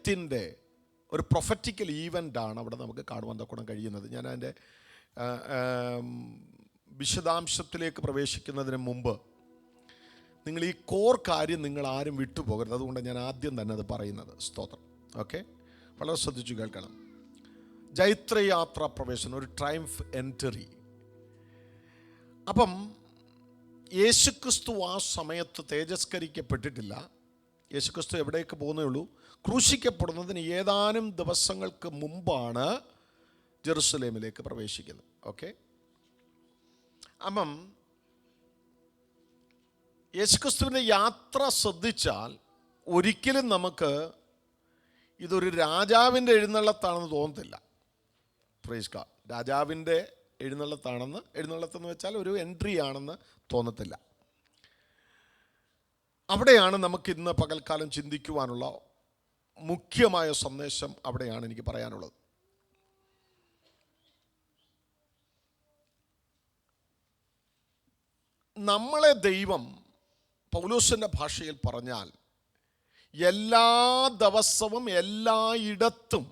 ജയത്തിൻ്റെ ഒരു പ്രൊഫറ്റിക്കൽ ഈവൻ്റാണ് അവിടെ നമുക്ക് കാണുവാൻ തക്കണം കഴിയുന്നത്. ഞാൻ അതിൻ്റെ വിശദാംശത്തിലേക്ക് പ്രവേശിക്കുന്നതിന് മുമ്പ് നിങ്ങൾ ഈ കോർ കാര്യം നിങ്ങൾ ആരും വിട്ടുപോകരുത്. അതുകൊണ്ട് ഞാൻ ആദ്യം തന്നെ അത് പറയുന്നത്. സ്തോത്രം. ഓക്കെ, വളരെ ശ്രദ്ധിച്ചു കേൾക്കണം. ജൈത്രയാത്രാ പ്രവേശനം, ഒരു ട്രയംഫ് എൻട്രി. അപ്പം യേശുക്രിസ്തു ആ സമയത്ത് തേജസ്കരിക്കപ്പെട്ടിട്ടില്ല. യേശുക്രിസ്തു എവിടേക്ക് പോകുന്നേ ഉള്ളൂ? ക്രൂശിക്കപ്പെടുന്നതിന് ഏതാനും ദിവസങ്ങൾക്ക് മുമ്പാണ് ജെറുസലേമിലേക്ക് പ്രവേശിക്കുന്നത്. ഓക്കെ, അപ്പം യേശുക്രിസ്തുവിൻ്റെ യാത്ര ശ്രദ്ധിച്ചാൽ ഒരിക്കലും നമുക്ക് ഇതൊരു രാജാവിൻ്റെ എഴുന്നള്ളത്താണെന്ന് തോന്നത്തില്ല. Praise God. രാജാവിൻ്റെ എഴുന്നള്ളത്തെന്ന് വെച്ചാൽ ഒരു എൻട്രി ആണെന്ന് തോന്നത്തില്ല. അവിടെയാണ് നമുക്ക് ഇന്ന് പകൽക്കാലം ചിന്തിക്കുവാനുള്ള മുഖ്യമായ സന്ദേശം. അവിടെയാണ് എനിക്ക് പറയാനുള്ളത്. നമ്മളെ ദൈവം പൗലോസിൻ്റെ ഭാഷയിൽ പറഞ്ഞാൽ എല്ലാ ദിവസവും എല്ലായിടത്തും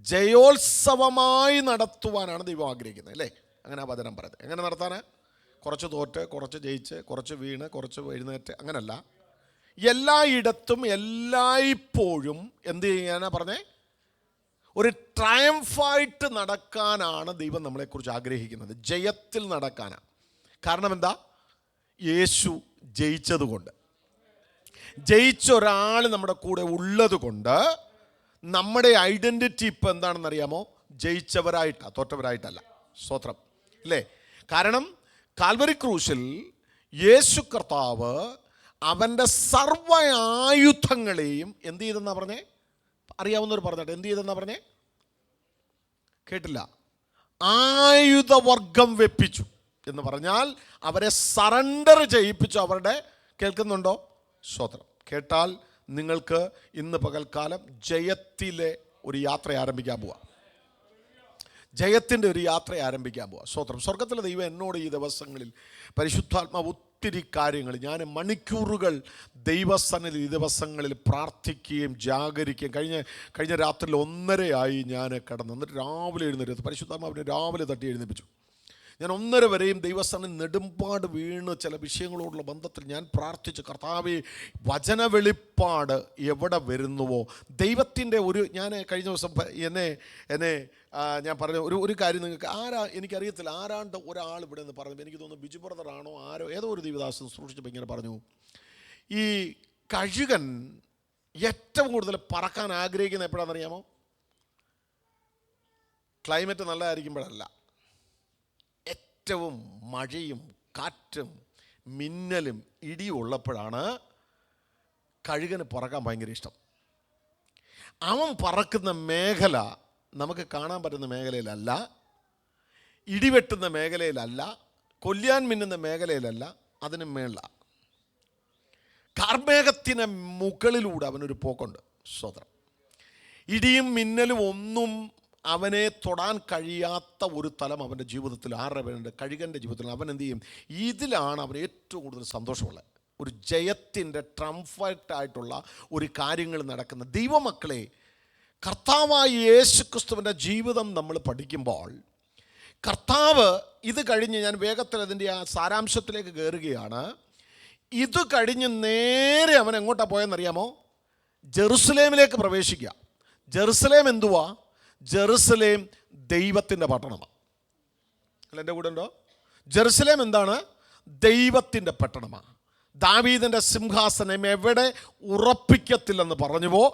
ജയോത്സവമായി നടത്തുവാനാണ് ദൈവം ആഗ്രഹിക്കുന്നത്, അല്ലേ? അങ്ങനെ ആ വചനം പറയുന്നത്. എങ്ങനെ നടത്താനാ? കുറച്ച് തോറ്റ്, കുറച്ച് ജയിച്ച്, കുറച്ച് വീണ്, കുറച്ച് എഴുന്നേറ്റ്, അങ്ങനല്ല. എല്ലായിടത്തും എല്ലായ്പ്പോഴും എന്ത് ചെയ്യാനാ പറഞ്ഞേ? ഒരു ട്രയംഫായിട്ട് നടക്കാനാണ് ദൈവം നമ്മളെക്കുറിച്ച് ആഗ്രഹിക്കുന്നത്. ജയത്തിൽ നടക്കാനാണ്. കാരണം എന്താ? യേശു ജയിച്ചതുകൊണ്ട്, ജയിച്ചൊരാൾ നമ്മുടെ കൂടെ ഉള്ളത് കൊണ്ട് നമ്മുടെ ഐഡൻറ്റിറ്റി ഇപ്പം എന്താണെന്നറിയാമോ? ജയിച്ചവരായിട്ടാണ്, തോറ്റവരായിട്ടല്ല. സ്തോത്രം, അല്ലേ? കാരണം കാൽവരി ക്രൂശിൽ യേശു കർത്താവ് അവൻ്റെ സർവ്വ ആയുധങ്ങളെയും എന്ത് ചെയ്തെന്നാ പറഞ്ഞേ? അറിയാവുന്നവർ പറഞ്ഞിട്ട് എന്ത് ചെയ്തെന്നാ പറഞ്ഞേ? കേട്ടില്ല. ആയുധവർഗം വെപ്പിച്ചു എന്ന് പറഞ്ഞാൽ അവരെ സറണ്ടർ ചെയ്യിപ്പിച്ചു. അവരുടെ, കേൾക്കുന്നുണ്ടോ? സ്തോത്രം. കേട്ടാൽ നിങ്ങൾക്ക് ഇന്ന് പകൽക്കാലം ജയത്തിലെ ഒരു യാത്ര ആരംഭിക്കാൻ പോവാം. ജയത്തിൻ്റെ ഒരു യാത്ര ആരംഭിക്കാൻ പോവാം. സ്തോത്രം. സ്വർഗത്തിലെ ദൈവം എന്നോട് ഈ ദിവസങ്ങളിൽ പരിശുദ്ധാത്മാവ് ഒത്തിരി കാര്യങ്ങൾ, ഞാൻ മണിക്കൂറുകൾ ദൈവസന്നിധി ഈ ദിവസങ്ങളിൽ പ്രാർത്ഥിക്കുകയും ജാഗരിക്കുകയും കഴിഞ്ഞ രാത്രിയിൽ 1:30 ഞാൻ കിടന്നു. എന്നിട്ട് രാവിലെ എഴുന്നേറ്റ് പരിശുദ്ധാത്മാവിനെ രാവിലെ തട്ടി എഴുന്നേൽപ്പിച്ചു. ഞാൻ 1:30 വരെയും ദൈവസ്ഥാനം നെടുമ്പാട് വീണ് ചില വിഷയങ്ങളോടുള്ള ബന്ധത്തിൽ ഞാൻ പ്രാർത്ഥിച്ചു. കർത്താവേ, വചന വെളിപ്പാട് എവിടെ വരുന്നുവോ ദൈവത്തിൻ്റെ ഒരു, ഞാൻ കഴിഞ്ഞ ദിവസം എന്നെ ഞാൻ പറഞ്ഞ ഒരു കാര്യം നിങ്ങൾക്ക് എനിക്കറിയത്തില്ല, ആരാണ്ട് ഒരാൾ ഇവിടെ നിന്ന് പറഞ്ഞു, എനിക്ക് തോന്നുന്നു ബിജു ബ്രദറാണോ ആരോ, ഏതോ ഒരു ദൈവദാസൻ സൂക്ഷിച്ചപ്പോൾ ഇങ്ങനെ പറഞ്ഞു, ഈ കഴുകൻ ഏറ്റവും കൂടുതൽ പറക്കാൻ ആഗ്രഹിക്കുന്നത് എപ്പോഴാണെന്നറിയാമോ? ക്ലൈമറ്റ് നല്ലതായിരിക്കുമ്പോഴല്ല, ഏറ്റവും മഴയും കാറ്റും മിന്നലും ഇടിയും ഉള്ളപ്പോഴാണ് കഴുകന് പറക്കാൻ ഭയങ്കര ഇഷ്ടം. അവൻ പറക്കുന്ന മേഖല നമുക്ക് കാണാൻ പറ്റുന്ന മേഖലയിലല്ല, ഇടിവെട്ടുന്ന മേഖലയിലല്ല, കൊല്ലാൻ മിന്നുന്ന മേഖലയിലല്ല, അതിന് മേള കാർമേഘത്തിന് മുകളിലൂടെ അവനൊരു പോക്കുണ്ട്. സ്വതന്ത്രം. ഇടിയും മിന്നലും ഒന്നും അവനെ തൊടാൻ കഴിയാത്ത ഒരു തലം അവൻ്റെ ജീവിതത്തിൽ ആരുടെ കഴുകൻ്റെ ജീവിതത്തിൽ അവൻ എന്ത് ചെയ്യും? ഇതിലാണ് അവൻ ഏറ്റവും കൂടുതൽ സന്തോഷമുള്ളത്. ഒരു ജയത്തിൻ്റെ ട്രംഫായിട്ടായിട്ടുള്ള ഒരു കാര്യങ്ങൾ നടക്കുന്ന ദൈവമക്കളെ, കർത്താവായ യേശുക്രിസ്തുവിൻ്റെ ജീവിതം നമ്മൾ പഠിക്കുമ്പോൾ കർത്താവ് ഇത് കഴിഞ്ഞ്, ഞാൻ വേഗത്തിൽ അതിൻ്റെ ആ സാരാംശത്തിലേക്ക് കയറുകയാണ്. ഇത് കഴിഞ്ഞ് നേരെ അവൻ എങ്ങോട്ടാണ് പോയെന്നറിയാമോ? ജെറുസലേമിലേക്ക് പ്രവേശിക്കുക. ജെറുസലേം എന്തുവാ? ജെറുസലേം ദൈവത്തിൻ്റെ പട്ടണമാണ്. അല്ല, എൻ്റെ കൂടെ ഉണ്ടോ? ജെറുസലേം എന്താണ്? ദൈവത്തിൻ്റെ പട്ടണമാണ്. ദാവീദിൻ്റെ സിംഹാസനം എവിടെ ഉറപ്പിക്കത്തില്ലെന്ന് പറഞ്ഞുവോ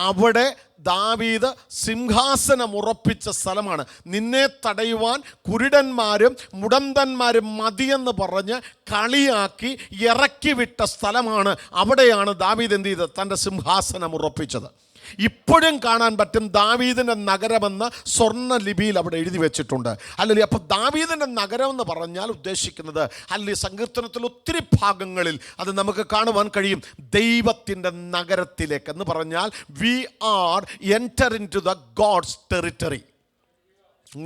അവിടെ ദാവീദ് സിംഹാസനം ഉറപ്പിച്ച സ്ഥലമാണ്. നിന്നെ തടയുവാൻ കുരുടന്മാരും മുടന്തന്മാരും മതിയെന്ന് പറഞ്ഞ് കളിയാക്കി ഇറക്കി വിട്ട സ്ഥലമാണ്. അവിടെയാണ് ദാവീദ് എന്ത് ചെയ്തത്? തൻ്റെ സിംഹാസനം ഉറപ്പിച്ചത്. ഇപ്പോഴും കാണാൻ പറ്റും ദാവീദിൻ്റെ നഗരമെന്ന് സ്വർണ്ണ ലിപിയിൽ അവിടെ എഴുതി വെച്ചിട്ടുണ്ട്. അല്ലെങ്കിൽ അപ്പോൾ ദാവീദിൻ്റെ നഗരം എന്ന് പറഞ്ഞാൽ ഉദ്ദേശിക്കുന്നത്, അല്ലെങ്കിൽ സങ്കീർത്തനത്തിൽ ഒത്തിരി ഭാഗങ്ങളിൽ അത് നമുക്ക് കാണുവാൻ കഴിയും, ദൈവത്തിൻ്റെ നഗരത്തിലേക്ക് എന്ന് പറഞ്ഞാൽ we are enter into the God's territory.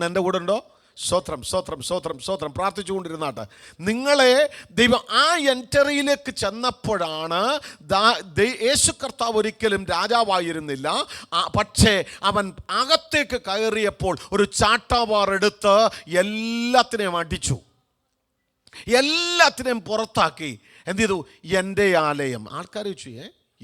എൻ്റെ കൂടെ ഉണ്ടോ? സ്വത്രം സ്വത്രം സ്വത്രം സ്വത്രം പ്രാർത്ഥിച്ചുകൊണ്ടിരുന്നാട്ട് നിങ്ങളെ ദൈവം ആ എൻട്രിയിലേക്ക് ചെന്നപ്പോഴാണ് യേശു കർത്താവ് ഒരിക്കലും രാജാവായിരുന്നില്ല. പക്ഷേ അവൻ അകത്തേക്ക് കയറിയപ്പോൾ ഒരു ചാട്ടവാർ എടുത്ത് എല്ലാത്തിനെയും അടിച്ചു, എല്ലാത്തിനെയും പുറത്താക്കി. എന്ത് ചെയ്തു? എൻ്റെ ആലയം. ആൾക്കാർ ചോദിച്ചു,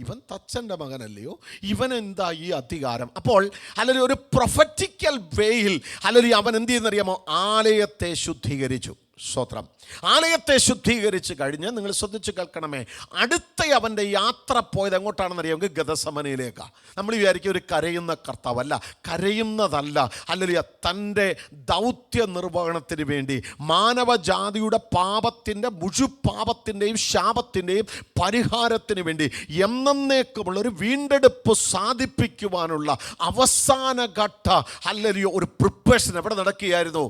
ഇവൻ തച്ചൻ്റെ മകനല്ലയോ, ഇവൻ എന്താ ഈ അധികാരം? അപ്പോൾ അല്ലെങ്കിൽ ഒരു പ്രൊഫറ്റിക്കൽ വേയിൽ അല്ലെങ്കിൽ അവൻ എന്ത് ചെയ്യുന്നറിയാമോ? ആലയത്തെ ശുദ്ധീകരിച്ചു. സ്തോത്രം. ആലയത്തെ ശുദ്ധീകരിച്ച് കഴിഞ്ഞ് നിങ്ങൾ ശ്രദ്ധിച്ച് കേൾക്കണമേ, അടുത്ത അവൻ്റെ യാത്ര പോയത് എങ്ങോട്ടാണെന്ന് അറിയാമെങ്കിൽ ഗദസമനയിലേക്കാണ്. നമ്മൾ വിചാരിക്കും ഒരു കരയുന്ന കർത്താവല്ല, കരയുന്നതല്ല. അല്ലെങ്കിൽ തൻ്റെ ദൗത്യ നിർവഹണത്തിന് വേണ്ടി മാനവജാതിയുടെ പാപത്തിൻ്റെ മുഴുപാപത്തിൻ്റെയും ശാപത്തിൻ്റെയും പരിഹാരത്തിന് വേണ്ടി എന്നേക്കുമുള്ളൊരു വീണ്ടെടുപ്പ് സാധിപ്പിക്കുവാനുള്ള അവസാന ഘട്ട അല്ലെങ്കിൽ ഒരു പ്രിപ്പറേഷൻ എവിടെ നടക്കുകയായിരുന്നു?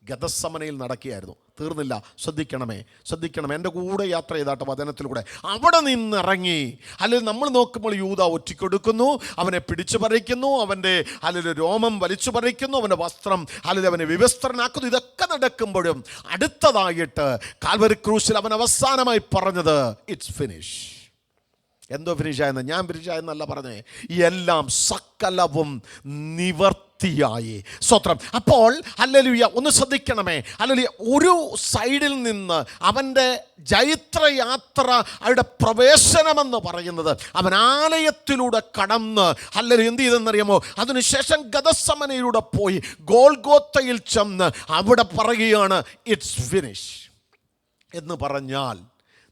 ഗദസമനയിൽ നടക്കുകയായിരുന്നു. തീർന്നില്ല. ശ്രദ്ധിക്കണമേ, ശ്രദ്ധിക്കണമേ. എൻ്റെ കൂടെ യാത്ര ചെയ്താട്ട വചനത്തിലൂടെ അവിടെ നിന്നിറങ്ങി. അല്ലെങ്കിൽ നമ്മൾ നോക്കുമ്പോൾ യൂദ ഒറ്റിക്കൊടുക്കുന്നു, അവനെ പിടിച്ചു പറിക്കുന്നു, അവൻ്റെ അല്ലെങ്കിൽ രോമം വലിച്ചു പറിക്കുന്നു, അവൻ്റെ വസ്ത്രം അല്ലെങ്കിൽ അവനെ വിവസ്ത്രനാക്കുന്നു. ഇതൊക്കെ നടക്കുമ്പോഴും അടുത്തതായിട്ട് കാൽവരി ക്രൂശിൽ അവൻ അവസാനമായി പറഞ്ഞത് ഇറ്റ്സ് ഫിനിഷ്. എന്തോ ഫിനിഷായെന്ന്? ഞാൻ ഫിനിഷായെന്നല്ല പറഞ്ഞേ, എല്ലാം സകലവും നിവർത്തിയായി. സ്തോത്രം. അപ്പോൾ ഹല്ലേലൂയ, ഒന്ന് ശ്രദ്ധിക്കണമേ. ഹല്ലേലൂയ, ഒരു സൈഡിൽ നിന്ന് അവൻ്റെ ജൈത്രയാത്ര, അവരുടെ പ്രവേശനമെന്ന് പറയുന്നത് അവൻ ആലയത്തിലൂടെ കടന്ന് ഹല്ലേലൂയ എന്ത് ചെയ്തെന്നറിയാമോ? അതിനുശേഷം ഗദസമനയിലൂടെ പോയി ഗോൽഗോത്തയിൽ ചെന്ന് അവിടെ പറയുകയാണ് ഇറ്റ്സ് ഫിനിഷ് എന്ന് പറഞ്ഞാൽ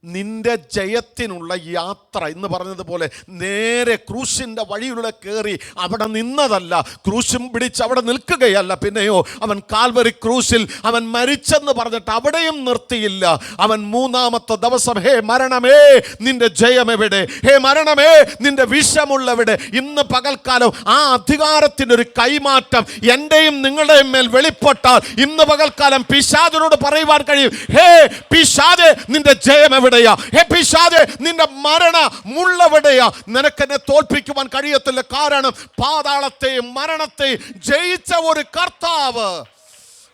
നിന്റെ ജയത്തിനുള്ള യാത്ര എന്ന് പറഞ്ഞതുപോലെ നേരെ ക്രൂശിൻ്റെ വഴിയിലൂടെ കയറി അവിടെ നിന്നതല്ല, ക്രൂശും പിടിച്ച് അവിടെ നിൽക്കുകയല്ല. പിന്നെയോ അവൻ കാൽവരി ക്രൂശിൽ അവൻ മരിച്ചെന്ന് പറഞ്ഞിട്ട് അവിടെയും നിർത്തിയില്ല. അവൻ മൂന്നാമത്തെ ദിവസം, ഹേ മരണമേ നിന്റെ ജയമെവിടെ, ഹേ മരണമേ നിന്റെ വിഷമുള്ളവിടെ. ഇന്ന് പകൽക്കാലം ആ അധികാരത്തിൻ്റെ ഒരു കൈമാറ്റം എൻ്റെയും നിങ്ങളുടെയും മേൽ വെളിപ്പെട്ടാൽ ഇന്ന് പകൽക്കാലം പിശാചിനോട് പറയുവാൻ കഴിയും, ഹേ പിശാചേ നിന്റെ ജയമെവിടെ, ഹേ പിശാചേ നിന്റെ മരണമുള്ളവിടെയാ. നിനക്കെന്നെ തോൽപ്പിക്കുവാൻ കഴിയത്തില്ല. കാരണം പാതാളത്തെയും മരണത്തെയും ജയിച്ച ഒരു കർത്താവ്,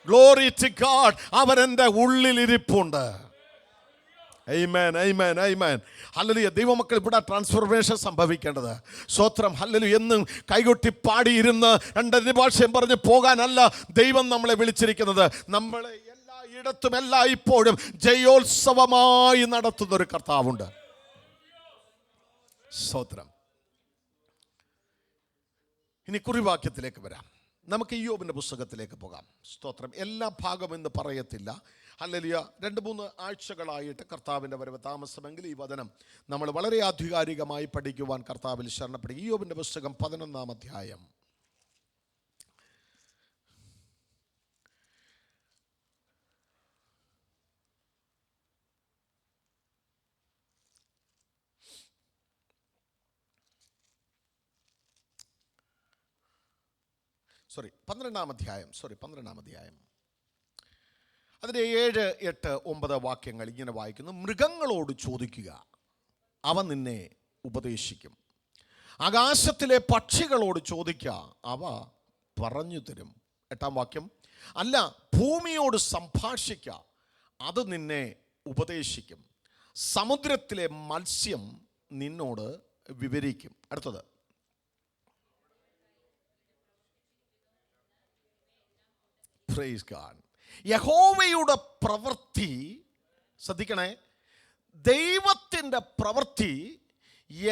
ഗ്ലോറി ടു ഗോഡ്, അവൻ എൻ്റെ ഉള്ളിലിരിപ്പുണ്ട്. ആമേൻ, ആമേൻ, ആമേൻ. ഹല്ലേലൂയ. ദൈവമക്കൾ, ഇവിടെ ട്രാൻസ്ഫോർമേഷൻ സംഭവിക്കേണ്ടത്. സ്തോത്രം. ഹല്ലേലൂയ. എന്നും കൈകൊട്ടി പാടിയിരുന്ന് രണ്ടര ഭാഷയും പറഞ്ഞ് പോകാനല്ല ദൈവം നമ്മളെ വിളിച്ചിരിക്കുന്നത്. നമ്മളെ ഇടത്തും എല്ലായ്പ്പോഴും ജയോത്സവമായി നടത്തുന്ന ഒരു കർത്താവുണ്ട്. സ്തോത്രം. ഇനി കുറിവാക്യത്തിലേക്ക് വരാം. നമുക്ക് ഇയ്യോബിൻ്റെ പുസ്തകത്തിലേക്ക് പോകാം. സ്തോത്രം. എല്ലാ ഭാഗം എന്ന് പറയത്തില്ല. ഹല്ലേലൂയ. 2-3 ആഴ്ചകളായിട്ട് കർത്താവിൻ്റെ വരവ് താമസമെങ്കിൽ ഈ വചനം നമ്മൾ വളരെ ആധികാരികമായി പഠിക്കുവാൻ കർത്താവിൽ ശരണപ്പെടും. ഇയ്യോബിൻ്റെ പുസ്തകം 11-ാം അധ്യായം. സോറി 12-ാം അധ്യായം. അതിൻ്റെ 7, 8, 9 വാക്യങ്ങൾ ഇങ്ങനെ വായിക്കുന്നു. മൃഗങ്ങളോട് ചോദിക്കുക, അവ നിന്നെ ഉപദേശിക്കും. ആകാശത്തിലെ പക്ഷികളോട് ചോദിക്കുക, അവ പറഞ്ഞു തരും. 8-ാം വാക്യം. അല്ല, ഭൂമിയോട് സംഭാഷിക്കുക, അത് നിന്നെ ഉപദേശിക്കും. സമുദ്രത്തിലെ മത്സ്യം നിന്നോട് വിവരിക്കും. അടുത്തത്. Praise God. യഹോവയുടെ പ്രവൃത്തി, ശ്രദ്ധിക്കണേ, ദൈവത്തിൻ്റെ പ്രവൃത്തി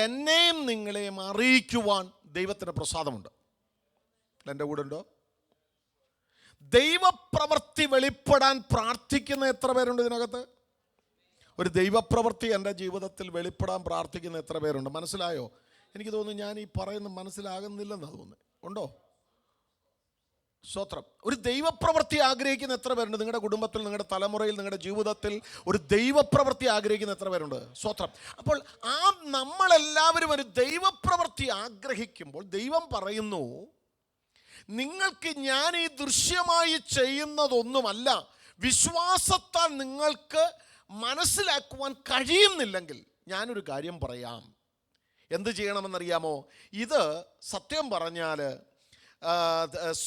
എന്നെയും നിങ്ങളെയും അറിയിക്കുവാൻ ദൈവത്തിൻ്റെ പ്രസാദമുണ്ട്. എൻ്റെ കൂടെ ഉണ്ടോ? ദൈവപ്രവൃത്തി വെളിപ്പെടാൻ പ്രാർത്ഥിക്കുന്ന എത്ര പേരുണ്ട് ഇതിനകത്ത്? ഒരു ദൈവപ്രവൃത്തി എൻ്റെ ജീവിതത്തിൽ വെളിപ്പെടാൻ പ്രാർത്ഥിക്കുന്ന എത്ര പേരുണ്ട്? മനസ്സിലായോ? എനിക്ക് തോന്നുന്നു ഞാൻ ഈ പറയുന്നത് മനസ്സിലാകുന്നില്ലെന്ന് തോന്നുന്നു. ഉണ്ടോ? സ്തോത്രം. ഒരു ദൈവപ്രവൃത്തി ആഗ്രഹിക്കുന്ന എത്ര പേരുണ്ട്? നിങ്ങളുടെ കുടുംബത്തിൽ, നിങ്ങളുടെ തലമുറയിൽ, നിങ്ങളുടെ ജീവിതത്തിൽ ഒരു ദൈവപ്രവൃത്തി ആഗ്രഹിക്കുന്ന എത്ര പേരുണ്ട്? സ്തോത്രം. അപ്പോൾ നമ്മളെല്ലാവരും ഒരു ദൈവപ്രവൃത്തി ആഗ്രഹിക്കുമ്പോൾ ദൈവം പറയുന്നു, നിങ്ങൾക്ക് ഞാൻ ഈ ദൃശ്യമായി ചെയ്യുന്നതൊന്നുമല്ല, വിശ്വാസത്താൽ നിങ്ങൾക്ക് മനസ്സിലാക്കുവാൻ കഴിയുന്നില്ലെങ്കിൽ ഞാനൊരു കാര്യം പറയാം. എന്ത് ചെയ്യണമെന്നറിയാമോ? ഇത് സത്യം പറഞ്ഞാൽ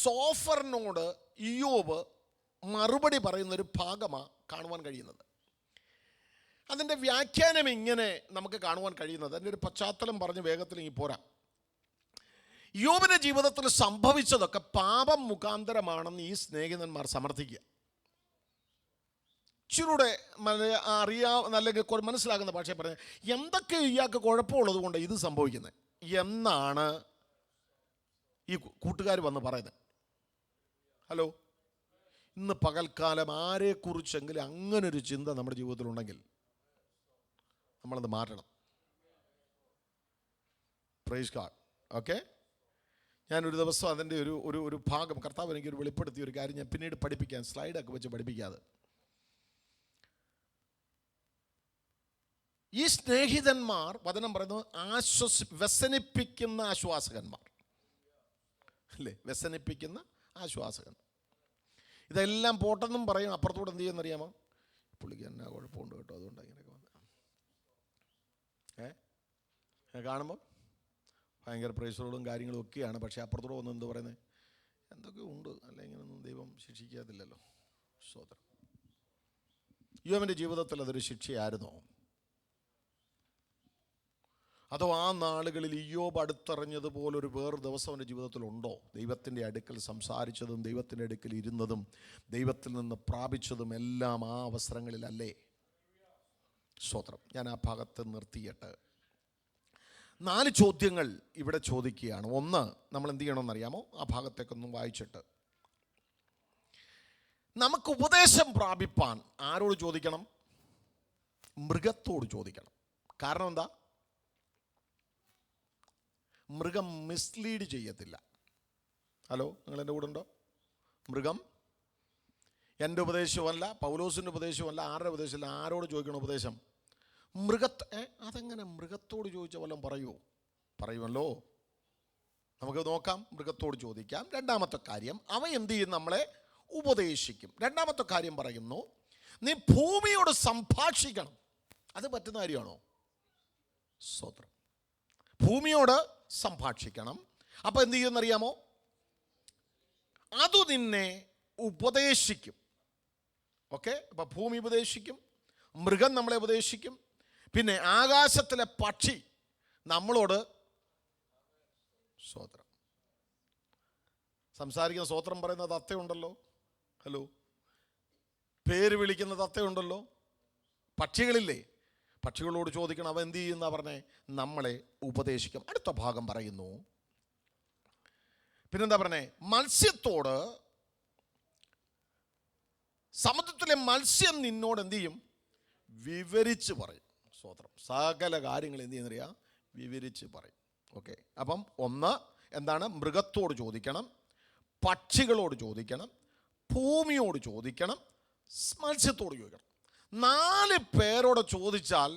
സോഫറിനോട് ഇയ്യോബ് മറുപടി പറയുന്നൊരു ഭാഗമാണ് കാണുവാൻ കഴിയുന്നത്. അതിൻ്റെ വ്യാഖ്യാനം ഇങ്ങനെ നമുക്ക് കാണുവാൻ കഴിയുന്നത്, അതിൻ്റെ ഒരു പശ്ചാത്തലം പറഞ്ഞ് വേഗത്തിൽ ഇനി പോരാ. യോബിൻ്റെ ജീവിതത്തിൽ സംഭവിച്ചതൊക്കെ പാപം മുഖാന്തരമാണെന്ന് ഈ സ്നേഹിതന്മാർ സമർത്ഥിക്കുക. ഇച്ചിരൂടെ അല്ലെങ്കിൽ മനസ്സിലാകുന്ന ഭാഷയെ പറഞ്ഞത്, എന്തൊക്കെ ഇയാൾക്ക് കുഴപ്പമുള്ളത് കൊണ്ട് ഇത് സംഭവിക്കുന്നത് എന്നാണ് ഈ കൂട്ടുകാർ വന്ന് പറയുന്നത്. ഹലോ, ഇന്ന് പകൽക്കാലം ആരെക്കുറിച്ചെങ്കിലും അങ്ങനൊരു ചിന്ത നമ്മുടെ ജീവിതത്തിലുണ്ടെങ്കിൽ നമ്മളത് മാറ്റണം. Praise God. ഓക്കെ, ഞാനൊരു ദിവസം അതിൻ്റെ ഒരു ഭാഗം കർത്താവ് എനിക്കൊരു വെളിപ്പെടുത്തിയ ഒരു കാര്യം ഞാൻ പിന്നീട് പഠിപ്പിക്കാൻ, സ്ലൈഡൊക്കെ വെച്ച് പഠിപ്പിക്കാതെ. ഈ സ്നേഹിതന്മാർ വചനം പറയുന്നത് വ്യസനിപ്പിക്കുന്ന ആശ്വാസകന്മാർ അല്ലേ, വ്യസനിപ്പിക്കുന്ന ആശ്വാസകൻ. ഇതെല്ലാം പോട്ടെന്നും പറയും, അപ്പുറത്തൂടെ എന്ത് ചെയ്യുമെന്നറിയാമോ, പുള്ളിക്ക് എന്നാ കുഴപ്പമുണ്ട് കേട്ടോ, അതുകൊണ്ട് ഇങ്ങനെയൊക്കെ വന്ന് കാണുമ്പോൾ ഭയങ്കര പ്രൈസറോടും കാര്യങ്ങളും ഒക്കെയാണ്. പക്ഷേ അപ്പുറത്തൂടെ വന്ന് എന്ത് പറയുന്നത്, എന്തൊക്കെ ഉണ്ട് അല്ല, ഇങ്ങനൊന്നും ദൈവം ശിക്ഷിക്കാതില്ലല്ലോ. സ്തോത്രം. യോബിൻ്റെ ജീവിതത്തിൽ അതൊരു ശിക്ഷയായിരുന്നോ? അതോ ആ നാളുകളിൽ ഇയ്യോബ് അടുത്തറിഞ്ഞതുപോലൊരു വേറെ ദിവസം അവൻ്റെ ജീവിതത്തിലുണ്ടോ? ദൈവത്തിൻ്റെ അടുക്കൽ സംസാരിച്ചതും ദൈവത്തിൻ്റെ അടുക്കൽ ഇരുന്നതും ദൈവത്തിൽ നിന്ന് പ്രാപിച്ചതും എല്ലാം ആ അവസരങ്ങളിലല്ലേ? സ്തോത്രം. ഞാൻ ആ ഭാഗത്ത് നിർത്തിയിട്ട് 4 ചോദ്യങ്ങൾ ഇവിടെ ചോദിക്കുകയാണ്. ഒന്ന്, നമ്മൾ എന്ത് ചെയ്യണമെന്നറിയാമോ? ആ ഭാഗത്തേക്കൊന്നും വായിച്ചിട്ട് നമുക്ക് ഉപദേശം പ്രാപിപ്പാൻ ആരോട് ചോദിക്കണം? മൃഗത്തോട് ചോദിക്കണം. കാരണം എന്താ? മൃഗം മിസ്ലീഡ് ചെയ്യത്തില്ല. ഹലോ, നിങ്ങൾ എൻ്റെ കൂടെ ഉണ്ടോ? മൃഗം എൻ്റെ ഉപദേശമല്ല, പൗലോസിൻ്റെ ഉപദേശമല്ല, ആരുടെ ഉപദേശമല്ല. ആരോട് ചോദിക്കണം ഉപദേശം? അതെങ്ങനെ മൃഗത്തോട് ചോദിച്ച വല്ലതും പറയുമല്ലോ. നമുക്ക് നോക്കാം, മൃഗത്തോട് ചോദിക്കാം. രണ്ടാമത്തെ കാര്യം, അവ എന്ത് ചെയ്യും? നമ്മളെ ഉപദേശിക്കും. രണ്ടാമത്തെ കാര്യം പറയുന്നു, നീ ഭൂമിയോട് സംഭാഷിക്കണം. അത് പറ്റുന്ന കാര്യമാണോ? സ്തോത്രം. ഭൂമിയോട് സംഭാഷിക്കണം. അപ്പോൾ എന്ത് ചെയ്യുമെന്നറിയാമോ? അതു നിന്നെ ഉപദേശിക്കും. ഓക്കെ, അപ്പം ഭൂമി ഉപദേശിക്കും, മൃഗം നമ്മളെ ഉപദേശിക്കും, പിന്നെ ആകാശത്തിലെ പക്ഷി നമ്മളോട് സ്തോത്രം സംസാരിക്കുന്ന, സ്തോത്രം പറയുന്ന തത്തയുണ്ടല്ലോ. ഹലോ, പേര് വിളിക്കുന്ന തത്തയുണ്ടല്ലോ. പക്ഷികളില്ലേ? പക്ഷികളോട് ചോദിക്കണം. അവ എന്ത് ചെയ്യുന്ന പറഞ്ഞേ? നമ്മളെ ഉപദേശിക്കും. അടുത്ത ഭാഗം പറയുന്നു, പിന്നെന്താ പറഞ്ഞേ? മത്സ്യത്തോട്, സമുദ്രത്തിലെ മത്സ്യം നിന്നോട് എന്ത് ചെയ്യും? വിവരിച്ച് പറയും. സ്തോത്രം. സകല കാര്യങ്ങൾ എന്ത് ചെയ്യുന്നറിയാ? വിവരിച്ച് പറയും. ഓക്കെ, അപ്പം ഒന്ന് എന്താണ്? മൃഗത്തോട് ചോദിക്കണം, പക്ഷികളോട് ചോദിക്കണം, ഭൂമിയോട് ചോദിക്കണം, മത്സ്യത്തോട് ചോദിക്കണം. 4 പേരോട് ചോദിച്ചാൽ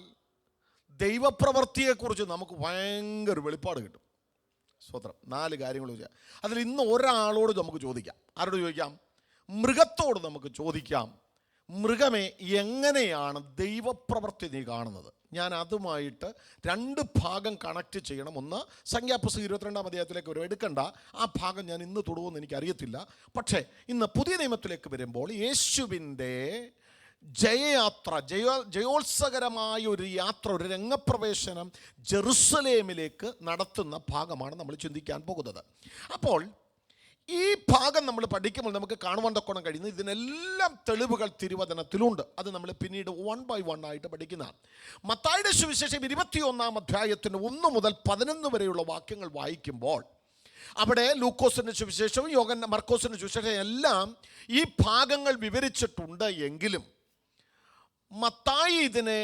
ദൈവപ്രവൃത്തിയെക്കുറിച്ച് നമുക്ക് ഭയങ്കര വെളിപ്പാട് കിട്ടും. സ്തോത്രം. 4 കാര്യങ്ങൾ ചോദിക്കാം. അതിൽ ഇന്ന് ഒരാളോട് നമുക്ക് ചോദിക്കാം. ആരോട് ചോദിക്കാം? മൃഗത്തോട് നമുക്ക് ചോദിക്കാം. മൃഗമേ, എങ്ങനെയാണ് ദൈവപ്രവൃത്തി നീ കാണുന്നത്? ഞാൻ അതുമായിട്ട് 2 ഭാഗം കണക്ട് ചെയ്യണം. ഒന്ന്, സംഖ്യാപുസ്തകം 22-ാം അധ്യായത്തിലേക്ക് വരും. എടുക്കണ്ട, ആ ഭാഗം ഞാൻ ഇന്ന് തൊടുവെന്ന് എനിക്കറിയത്തില്ല. പക്ഷേ ഇന്ന് പുതിയ നിയമത്തിലേക്ക് വരുമ്പോൾ യേശുവിൻ്റെ ജയോത്സകരമായ ഒരു യാത്ര, ഒരു രംഗപ്രവേശനം ജെറുസലേമിലേക്ക് നടത്തുന്ന ഭാഗമാണ് നമ്മൾ ചിന്തിക്കാൻ പോകുന്നത്. അപ്പോൾ ഈ ഭാഗം നമ്മൾ പഠിക്കുമ്പോൾ നമുക്ക് കാണുവാൻ തക്കോണം കഴിയുന്നത് ഇതിനെല്ലാം തെളിവുകൾ തിരുവചനത്തിലുണ്ട്. അത് നമ്മൾ പിന്നീട് 1 by 1 ആയിട്ട് പഠിക്കുന്നതാണ്. മത്തായിയുടെ സുവിശേഷം 21-ാം അധ്യായത്തിന് 1 മുതൽ 11 വരെയുള്ള വാക്യങ്ങൾ വായിക്കുമ്പോൾ അവിടെ ലൂക്കോസിൻ്റെ സുവിശേഷവും മർക്കോസിൻ്റെ സുവിശേഷവും എല്ലാം ഈ ഭാഗങ്ങൾ വിവരിച്ചിട്ടുണ്ട്. എങ്കിലും മത്തായി ഇതിനെ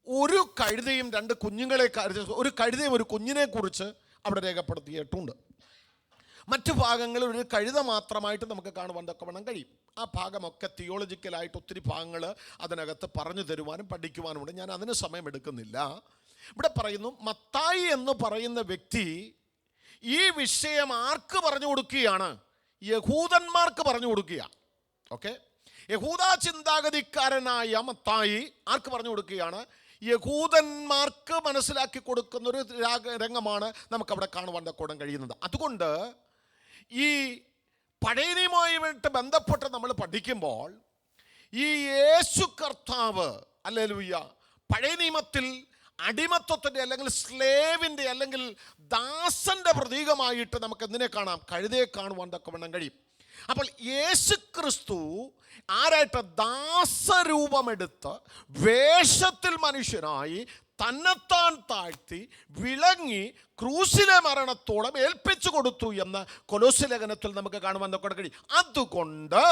ഒരു കഴുതയും 2 കുഞ്ഞുങ്ങളെ, ഒരു കഴുതയും ഒരു കുഞ്ഞിനെ കുറിച്ച് അവിടെ രേഖപ്പെടുത്തിയിട്ടുണ്ട്. മറ്റു ഭാഗങ്ങളിൽ ഒരു കഴുത മാത്രമായിട്ട് നമുക്ക് കാണുവാൻ തക്കവണ്ണം കഴിയും. ആ ഭാഗമൊക്കെ തിയോളജിക്കലായിട്ട് ഒത്തിരി ഭാഗങ്ങൾ അതിനകത്ത് പറഞ്ഞു തരുവാനും പഠിക്കുവാനുമുണ്ട്. ഞാൻ അതിന് സമയമെടുക്കുന്നില്ല. ഇവിടെ പറയുന്നു, മത്തായി എന്ന് പറയുന്ന വ്യക്തി ഈ വിഷയം ആർക്ക് പറഞ്ഞു കൊടുക്കുകയാണ്? യഹൂദന്മാർക്ക് പറഞ്ഞു കൊടുക്കുക. ഓക്കെ, യഹൂദ ചിന്താഗതിക്കാരനായ മത്തായി ആർക്ക് പറഞ്ഞു കൊടുക്കുകയാണ്? യഹൂദന്മാർക്ക് മനസ്സിലാക്കി കൊടുക്കുന്നൊരു രംഗമാണ് നമുക്കവിടെ കാണുവാൻ തക്കോണം കഴിയുന്നത്. അതുകൊണ്ട് ഈ പഴയ നിയമവുമായിട്ട് ബന്ധപ്പെട്ട് നമ്മൾ പഠിക്കുമ്പോൾ ഈ യേശു കർത്താവ് ഹല്ലേലൂയ പഴയ നിയമത്തിൽ അടിമത്വത്തിൻ്റെ അല്ലെങ്കിൽ സ്ലേവിൻ്റെ അല്ലെങ്കിൽ ദാസന്റെ പ്രതീകമായിട്ട് നമുക്ക് എന്തിനെ കാണാം? കഴുതയെ കാണുവാൻ തക്കവണ്ണം കഴിയും. അപ്പോൾ യേശു ക്രിസ്തു ആരായിട്ട്? ദാസരൂപമെടുത്ത് വേഷത്തിൽ മനുഷ്യനായി തന്നെത്താൻ താഴ്ത്തി വിളങ്ങി ക്രൂശിലെ മരണത്തോളം ഏൽപ്പിച്ചു കൊടുത്തു എന്ന് കൊലോസ്യ ലേഖനത്തിൽ നമുക്ക് കാണുവാൻ തക്കവണ്ണം കഴിയും. അതുകൊണ്ട്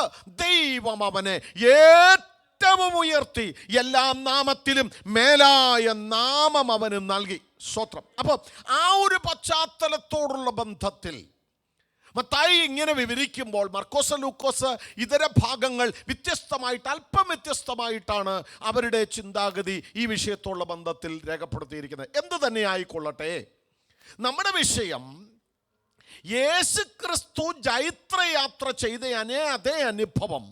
ദൈവം അവനെ ഏറ്റവും ഉയർത്തി എല്ലാ നാമത്തിലും മേലായ നാമം അവന് നൽകി. സ്തോത്രം. അപ്പോൾ ആ ഒരു പശ്ചാത്തലത്തോടുള്ള ബന്ധത്തിൽ മത്തായി ഇങ്ങനെ വിവരിക്കുമ്പോൾ മർക്കോസ്, ലൂക്കോസ് ഇതര ഭാഗങ്ങൾ വ്യത്യസ്തമായിട്ട്, അല്പം വ്യത്യസ്തമായിട്ടാണ് അവരുടെ ചിന്താഗതി ഈ വിഷയത്തോടുള്ള ബന്ധത്തിൽ രേഖപ്പെടുത്തിയിരിക്കുന്നത്. എന്തു തന്നെ ആയിക്കൊള്ളട്ടെ, നമ്മുടെ വിഷയം യേശു ക്രിസ്തു ജൈത്രയാത്ര ചെയ്ത അതേ അനുഭവം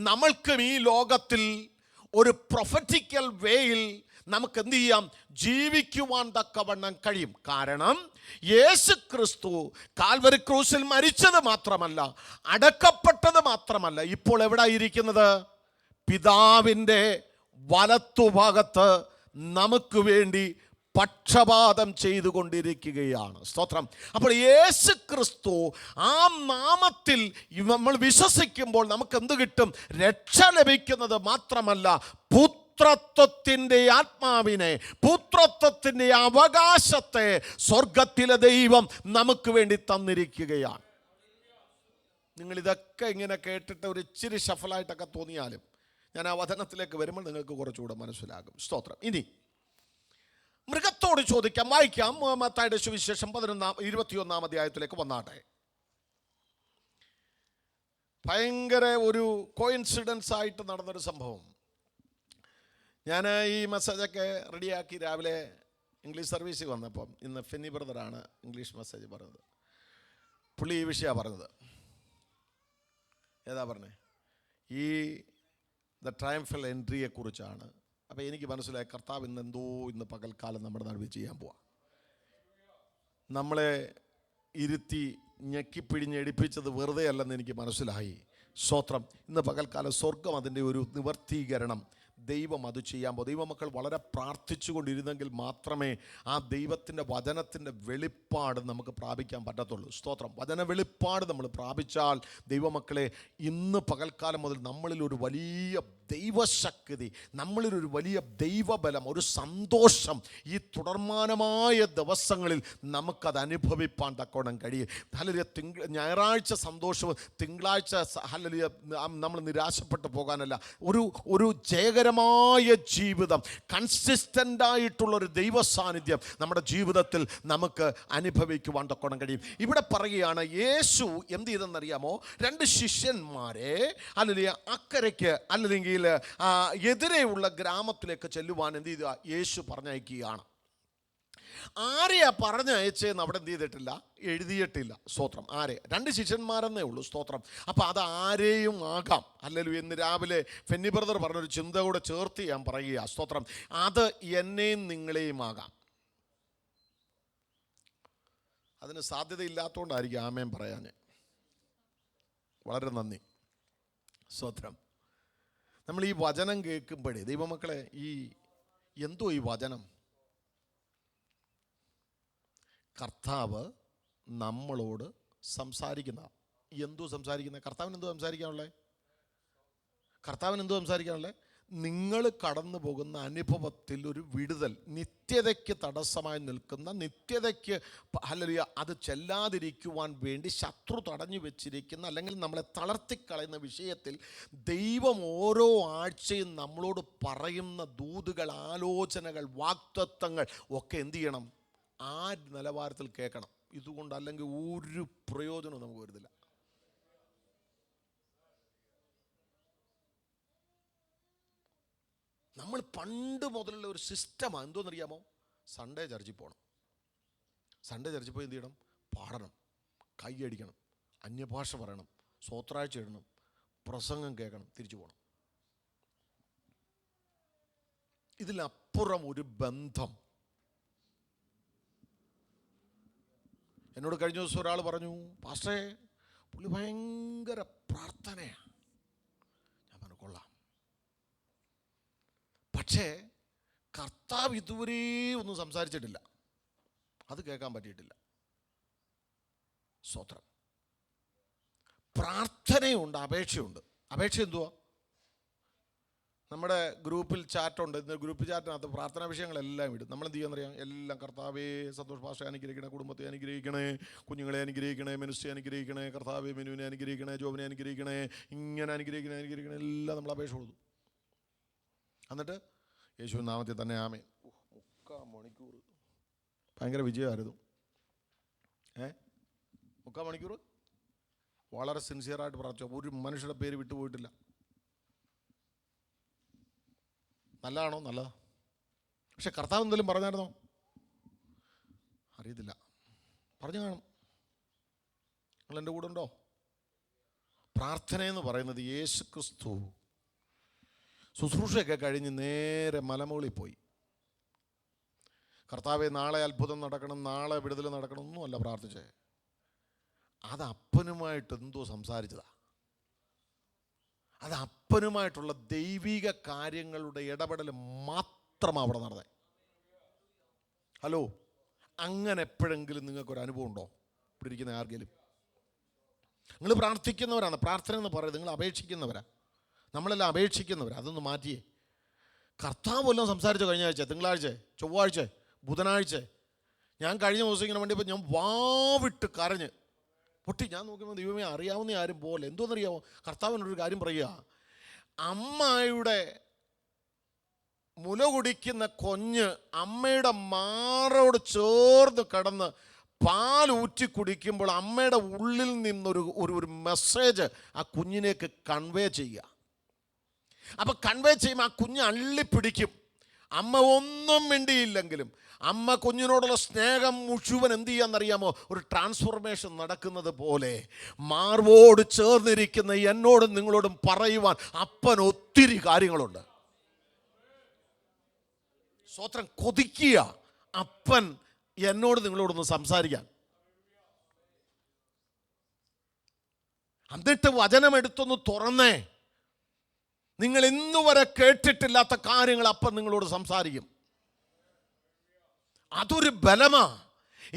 നമ്മൾക്കും ഈ ലോകത്തിൽ ഒരു പ്രൊഫറ്റിക്കൽ വേയിൽ നമുക്ക് എന്ത് ചെയ്യാം? ജീവിക്കുവാൻ തക്കവണ്ണം കഴിയും. കാരണം യേശു ക്രിസ്തു കാൽവരി ക്രൂസിൽ മരിച്ചത് മാത്രമല്ല, അടക്കപ്പെട്ടത് മാത്രമല്ല, ഇപ്പോൾ എവിടെ ഇരിക്കുന്നത്? പിതാവിൻ്റെ വലത്തുഭാഗത്ത് നമുക്ക് വേണ്ടി പക്ഷപാതം ചെയ്തുകൊണ്ടിരിക്കുകയാണ്. സ്തോത്രം. അപ്പോൾ യേശു ക്രിസ്തു ആ നാമത്തിൽ നമ്മൾ വിശ്വസിക്കുമ്പോൾ നമുക്ക് എന്ത് കിട്ടും? രക്ഷ ലഭിക്കുന്നത് മാത്രമല്ല, പുത്രത്വത്തിൻ്റെ ആത്മാവിനെ, പുത്രത്വത്തിൻ്റെ അവകാശത്തെ സ്വർഗത്തിലെ ദൈവം നമുക്ക് വേണ്ടി തന്നിരിക്കുകയാണ്. നിങ്ങളിതൊക്കെ ഇങ്ങനെ കേട്ടിട്ട് ഒരു ഇച്ചിരി ഷഫലായിട്ടൊക്കെ തോന്നിയാലും ഞാൻ ആ വചനത്തിലേക്ക് വരുമ്പോൾ നിങ്ങൾക്ക് കുറച്ചുകൂടെ മനസ്സിലാകും. സ്തോത്രം. ഇനി മൃഗത്തോട് ചോദിക്കാം, വായിക്കാം. മത്തായിയുടെ സുവിശേഷം 21-ാം അധ്യായത്തിലേക്ക് വന്നാട്ടെ. ഭയങ്കര ഒരു കോയിൻസിഡൻസ് ആയിട്ട് നടന്നൊരു സംഭവം. ഞാൻ ഈ മെസ്സേജൊക്കെ റെഡിയാക്കി രാവിലെ ഇംഗ്ലീഷ് സർവീസിൽ വന്നപ്പം ഇന്ന് ഫെന്നി ബ്രദറാണ് ഇംഗ്ലീഷ് മെസ്സേജ് പറഞ്ഞത്. പുള്ളി ഈ വിഷയമാണ് പറഞ്ഞത്. ഏതാ പറഞ്ഞേ? ഈ ദ ട്രയംഫൽ എൻട്രിയെക്കുറിച്ചാണ്. അപ്പോൾ എനിക്ക് മനസ്സിലായി കർത്താവ് ഇന്ന് പകൽക്കാലം നമ്മുടെ നടുവിൽ ചെയ്യാൻ പോവാം. നമ്മളെ ഇരുത്തി ഞെക്കിപ്പിഴിഞ്ഞെടുപ്പിച്ചത് വെറുതെ അല്ലെന്ന് എനിക്ക് മനസ്സിലായി. സ്തോത്രം. ഇന്ന് പകൽക്കാലം സ്വർഗം അതിൻ്റെ ഒരു നിവർത്തീകരണം ദൈവം അത് ചെയ്യാൻ പോകും. ദൈവമക്കൾ വളരെ പ്രാർത്ഥിച്ചു കൊണ്ടിരുന്നെങ്കിൽ മാത്രമേ ആ ദൈവത്തിൻ്റെ വചനത്തിൻ്റെ വെളിപ്പാട് നമുക്ക് പ്രാപിക്കാൻ പറ്റത്തുള്ളൂ. സ്തോത്രം. വചന വെളിപ്പാട് നമ്മൾ പ്രാപിച്ചാൽ ദൈവമക്കളെ ഇന്ന് പകൽക്കാലം മുതൽ നമ്മളിൽ ഒരു വലിയ ദൈവശക്തി, നമ്മളിലൊരു വലിയ ദൈവബലം, ഒരു സന്തോഷം ഈ തുടർമാനമായ ദിവസങ്ങളിൽ നമുക്കത് അനുഭവിപ്പാൻ തക്കോണം കഴിയും. ഹല്ലേലൂയ. ഞായറാഴ്ച സന്തോഷവും തിങ്കളാഴ്ച ഹല്ലേലൂയ നമ്മൾ നിരാശപ്പെട്ടു പോകാനല്ല, ഒരു ജയകരമായ ജീവിതം, കൺസിസ്റ്റൻ്റ് ആയിട്ടുള്ളൊരു ദൈവ സാന്നിധ്യം നമ്മുടെ ജീവിതത്തിൽ നമുക്ക് അനുഭവിക്കുവാൻ തക്കോണം കഴിയും. ഇവിടെ പറയുകയാണ്, യേശു എന്ത് ചെയ്തെന്നറിയാമോ? 2 ശിഷ്യന്മാരെ ഹല്ലേലൂയ അക്കരയ്ക്ക് അല്ലെങ്കിൽ എതിരെയുള്ള ഗ്രാമത്തിലേക്ക് ചെല്ലുവാൻ എന്ത് ചെയ്ത? യേശു പറഞ്ഞയക്കുകയാണ്. ആരെയാ പറഞ്ഞയച്ചെന്ന് അവിടെ എന്ത് ചെയ്തിട്ടില്ല? എഴുതിയിട്ടില്ല. സ്തോത്രം. ആരെ? 2 ശിഷ്യന്മാരെന്നേ ഉള്ളൂ. സ്തോത്രം. അപ്പം അത് ആരെയും ആകാം. ഹല്ലേലൂയ. ഇന്ന് രാവിലെ ഫെന്നി ബ്രദർ പറഞ്ഞൊരു ചിന്ത കൂടെ ചേർത്ത് ഞാൻ പറയുക. സ്തോത്രം. അത് എന്നെയും നിങ്ങളെയും ആകാം. അതിന് സാധ്യതയില്ലാത്തതുകൊണ്ടായിരിക്കും ആമേൻ പറയാൻ. വളരെ നന്ദി. സ്തോത്രം. നമ്മൾ ഈ വചനം കേൾക്കുമ്പോഴേ ദൈവമക്കളെ, എന്തോ ഈ വചനം കർത്താവ് നമ്മളോട് സംസാരിക്കുന്ന എന്തോ സംസാരിക്കുന്നത്? കർത്താവിന് എന്തോ സംസാരിക്കാനുള്ളത്? കർത്താവിന് എന്തോ സംസാരിക്കാനുള്ളത്? നിങ്ങൾ കടന്നു പോകുന്ന അനുഭവത്തിൽ ഒരു വിടുതൽ, നിത്യതയ്ക്ക് തടസ്സമായി നിൽക്കുന്ന, നിത്യതയ്ക്ക് ഹല്ലേലൂയ അത് ചെല്ലാതിരിക്കുവാൻ വേണ്ടി ശത്രു തടഞ്ഞു വെച്ചിരിക്കുന്ന അല്ലെങ്കിൽ നമ്മളെ തളർത്തിക്കളയുന്ന വിഷയത്തിൽ ദൈവം ഓരോ ആഴ്ചയും നമ്മളോട് പറയുന്ന ദൂതുകൾ, ആലോചനകൾ, വാഗ്ദത്തങ്ങൾ ഒക്കെ എന്ത് ചെയ്യണം? ആ നിലവാരത്തിൽ കേൾക്കണം. ഇതുകൊണ്ട് അല്ലെങ്കിൽ ഒരു പ്രയോജനവും നമുക്ക് വരുന്നില്ല. നമ്മൾ പണ്ട് മുതലുള്ള ഒരു സിസ്റ്റമാണ്. എന്തോന്നറിയാമോ? സൺഡേ ചർച്ചിൽ പോകണം. സൺഡേ ചർച്ചിൽ പോയി എന്ത് ചെയ്യണം? പാടണം, കൈയടിക്കണം, അന്യഭാഷ പറയണം, സ്വോത്രാഴ്ച ഇടണം, പ്രസംഗം കേൾക്കണം, തിരിച്ചു പോകണം. ഇതിലപ്പുറം ഒരു ബന്ധം. എന്നോട് കഴിഞ്ഞ ദിവസം ഒരാൾ പറഞ്ഞു, പാസ്റ്റേ പുള്ളി ഭയങ്കര പ്രാർത്ഥനയാണ്. ഞാൻ പറഞ്ഞു കൊള്ളാം. പക്ഷേ കർത്താവ് ഇതുവരെ ഒന്നും സംസാരിച്ചിട്ടില്ല, അത് കേൾക്കാൻ പറ്റിയിട്ടില്ല. സ്തോത്രം. പ്രാർത്ഥനയുണ്ട്, അപേക്ഷയുണ്ട്. അപേക്ഷ എന്തുവാ? നമ്മുടെ ഗ്രൂപ്പിൽ ചാറ്റുണ്ട്. ഗ്രൂപ്പ് ചാറ്റിനകത്ത് പ്രാർത്ഥനാ വിഷയങ്ങളെല്ലാം ഇടും. നമ്മളെന്ത് ചെയ്യാന്നറിയാം? എല്ലാം കർത്താവേ സന്തോഷ് പാസ്റ്ററെ അനുഗ്രഹിക്കണേ, കുടുംബത്തെ അനുഗ്രഹിക്കണേ, കുഞ്ഞുങ്ങളെ അനുഗ്രഹിക്കണേ, മിനിസ്റ്ററെ അനുഗ്രഹിക്കണേ, കർത്താവേ മെനുവിനെ അനുഗ്രഹിക്കണേ, ജോബിനെ അനുഗ്രഹിക്കണേ, ഇങ്ങനെ അനുഗ്രഹിക്കണേ എല്ലാം നമ്മൾ അപേക്ഷ കൊടുത്തു. എന്നിട്ട് യേശു നാമത്തിൽ തന്നെ ആമേൻ. 3/4 മണിക്കൂർ ഭയങ്കര വിജയമായിരുന്നു. 3/4 മണിക്കൂർ വളരെ സിൻസിയറായിട്ട് പ്രാർത്ഥിച്ചു. ഒരു മനുഷ്യരുടെ പേര് വിട്ടുപോയിട്ടില്ല. നല്ലതാണോ? നല്ലതാ. പക്ഷെ കർത്താവ് എന്തെങ്കിലും പറഞ്ഞായിരുന്നോ? അറിയത്തില്ല. പറഞ്ഞു കാണും. നിങ്ങൾ എൻ്റെ കൂടെ ഉണ്ടോ? പ്രാർത്ഥനയെന്ന് പറയുന്നത് യേശു ക്രിസ്തു ശുശ്രൂഷയൊക്കെ കഴിഞ്ഞ് നേരെ മലമുകളിൽ പോയി. കർത്താവെ നാളെ അത്ഭുതം നടക്കണം, നാളെ വിടുതൽ നടക്കണം ഒന്നുമല്ല പ്രാർത്ഥിച്ചേ. അത് അപ്പനുമായിട്ട് എന്തോ സംസാരിച്ചതാ. അത് അപ്പനുമായിട്ടുള്ള ദൈവിക കാര്യങ്ങളുടെ ഇടപെടൽ മാത്രമാണ് അവിടെ നടന്നത്. ഹലോ, അങ്ങനെ എപ്പോഴെങ്കിലും നിങ്ങൾക്കൊരു അനുഭവം ഉണ്ടോ? ഇവിടെ ഇരിക്കുന്ന ആർക്കെങ്കിലും? നിങ്ങൾ പ്രാർത്ഥിക്കുന്നവരാണ്. പ്രാർത്ഥന എന്ന് പറയുന്നത് നിങ്ങൾ അപേക്ഷിക്കുന്നവരാ. നമ്മളെല്ലാം അപേക്ഷിക്കുന്നവരാ. അതൊന്ന് മാറ്റിയേ. കർത്താവ് വല്ലതും സംസാരിച്ചു കഴിഞ്ഞ ആഴ്ച, തിങ്കളാഴ്ച, ചൊവ്വാഴ്ച, ബുധനാഴ്ച. ഞാൻ കഴിഞ്ഞ ദിവസം ഇങ്ങനെ വേണ്ടിയപ്പോൾ ഞാൻ വാവിട്ട് കരഞ്ഞ് പൊട്ടി. ഞാൻ നോക്കുമ്പോൾ ദൈവമേ, അറിയാവുന്ന ആരും പോലെ. എന്തോന്നറിയാമോ? കർത്താവിനൊരു കാര്യം പറയുക. അമ്മയുടെ മുല കുടിക്കുന്ന കുഞ്ഞ് അമ്മയുടെ മാറോട് ചേർന്ന് കിടന്ന് പാലൂറ്റി കുടിക്കുമ്പോൾ അമ്മയുടെ ഉള്ളിൽ നിന്നൊരു ഒരു മെസ്സേജ് ആ കുഞ്ഞിനേക്ക് കൺവേ ചെയ്യുക. അപ്പം കൺവേ ചെയ്യുമ്പോൾ ആ കുഞ്ഞ് അള്ളിപ്പിടിക്കും. അമ്മ ഒന്നും മിണ്ടിയില്ലെങ്കിലും അമ്മ കുഞ്ഞിനോടുള്ള സ്നേഹം മുഴുവൻ എന്ത് ചെയ്യാന്നറിയാമോ? ഒരു ട്രാൻസ്ഫോർമേഷൻ നടക്കുന്നത് പോലെ മാർവോട് ചേർന്നിരിക്കുന്ന എന്നോടും നിങ്ങളോടും പറയുവാൻ അപ്പൻ ഒത്തിരി കാര്യങ്ങളുണ്ട്. സ്വത്രം കൊതിക്കുക അപ്പൻ എന്നോട് നിങ്ങളോടൊന്ന് സംസാരിക്കാൻ. എന്നിട്ട് വചനം എടുത്തൊന്ന് തുറന്നേ. നിങ്ങൾ ഇന്നുവരെ കേട്ടിട്ടില്ലാത്ത കാര്യങ്ങൾ അപ്പൻ നിങ്ങളോട് സംസാരിക്കും. അതൊരു ബലമാ.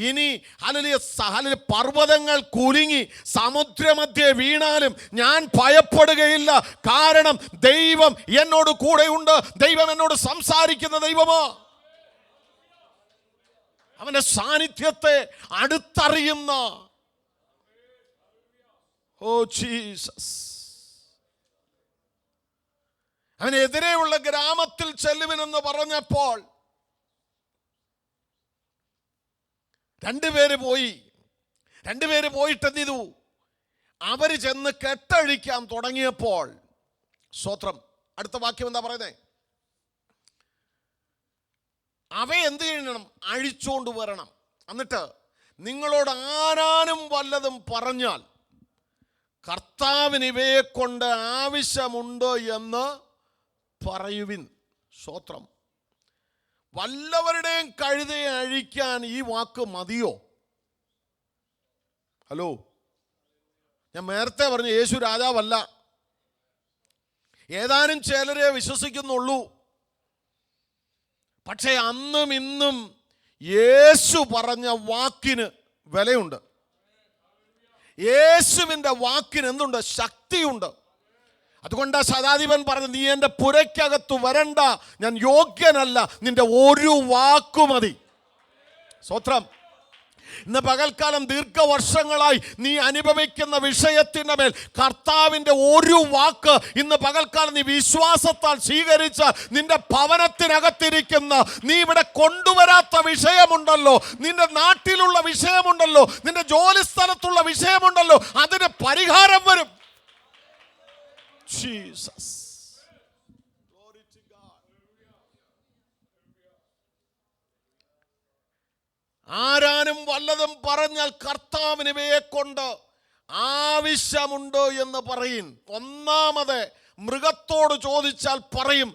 ഇനി ഹല്ലേലൂയ, പർവ്വതങ്ങൾ കുലുങ്ങി സമുദ്രമധ്യേ വീണാലും ഞാൻ ഭയപ്പെടുകയില്ല. കാരണം ദൈവം എന്നോട് കൂടെയുണ്ട്. ദൈവം എന്നോട് സംസാരിക്കുന്ന ദൈവമോ. അവന്റെ സാന്നിധ്യത്തെ അടുത്തറിയുന്ന, ഓ ജീസസ്. അവനെതിരെയുള്ള ഗ്രാമത്തിൽ ചെല്ലുവിനെന്ന് പറഞ്ഞപ്പോൾ 2 പേര് പോയി. 2 പേര് പോയിട്ട് എന്ത് ചെയ്തു? അവര് ചെന്ന് കെട്ടഴിക്കാൻ തുടങ്ങിയപ്പോൾ, സ്തോത്രം, അടുത്ത വാക്യം എന്താ പറയുന്നത്? അവയെ എന്ത് ചെയ്യണം? അഴിച്ചോണ്ട് വരണം. എന്നിട്ട് നിങ്ങളോട് ആരാനും വല്ലതും പറഞ്ഞാൽ കർത്താവിന് ഇവയെ കൊണ്ട് ആവശ്യമുണ്ട് എന്ന് പറയുവിൻ. സ്തോത്രം. വല്ലവരുടെയും കഴുതയെ അഴിക്കാൻ ഈ വാക്ക് മതിയോ? ഹലോ, ഞാൻ നേരത്തെ പറഞ്ഞു യേശു രാജാവല്ല. ഏതാനും ചിലരെ വിശ്വസിക്കുന്നുള്ളൂ. പക്ഷേ അന്നും ഇന്നും യേശു പറഞ്ഞ വാക്കിന് വിലയുണ്ട്. യേശുവിൻ്റെ വാക്കിന് എന്തുണ്ട്? ശക്തിയുണ്ട്. അതുകൊണ്ടാ ശതാധിപൻ പറഞ്ഞു, നീ എൻ്റെ പുരയ്ക്കകത്ത് വരണ്ട, ഞാൻ യോഗ്യനല്ല, നിന്റെ ഒരു വാക്കു മതി. സ്തോത്രം. ഇന്ന് പകൽക്കാലം ദീർഘവർഷങ്ങളായി നീ അനുഭവിക്കുന്ന വിഷയത്തിൻ്റെ മേൽ കർത്താവിൻ്റെ ഒരു വാക്ക് ഇന്ന് പകൽക്കാലം നീ വിശ്വാസത്താൽ സ്വീകരിച്ച നിന്റെ ഭവനത്തിനകത്തിരിക്കുന്ന, നീ ഇവിടെ കൊണ്ടുവരാത്ത വിഷയമുണ്ടല്ലോ, നിന്റെ നാട്ടിലുള്ള വിഷയമുണ്ടല്ലോ, നിന്റെ ജോലി സ്ഥലത്തുള്ള വിഷയമുണ്ടല്ലോ, അതിന് പരിഹാരം വരും. Jesus. Glory to God. ആരാനും വല്ലതും പറഞ്ഞാൽ കർത്താവിന് ഇവയെ കൊണ്ട് ആവശ്യമുണ്ട് എന്ന് പറയും. ഒന്നാമത് മൃഗത്തോട് ചോദിച്ചാൽ പറയും,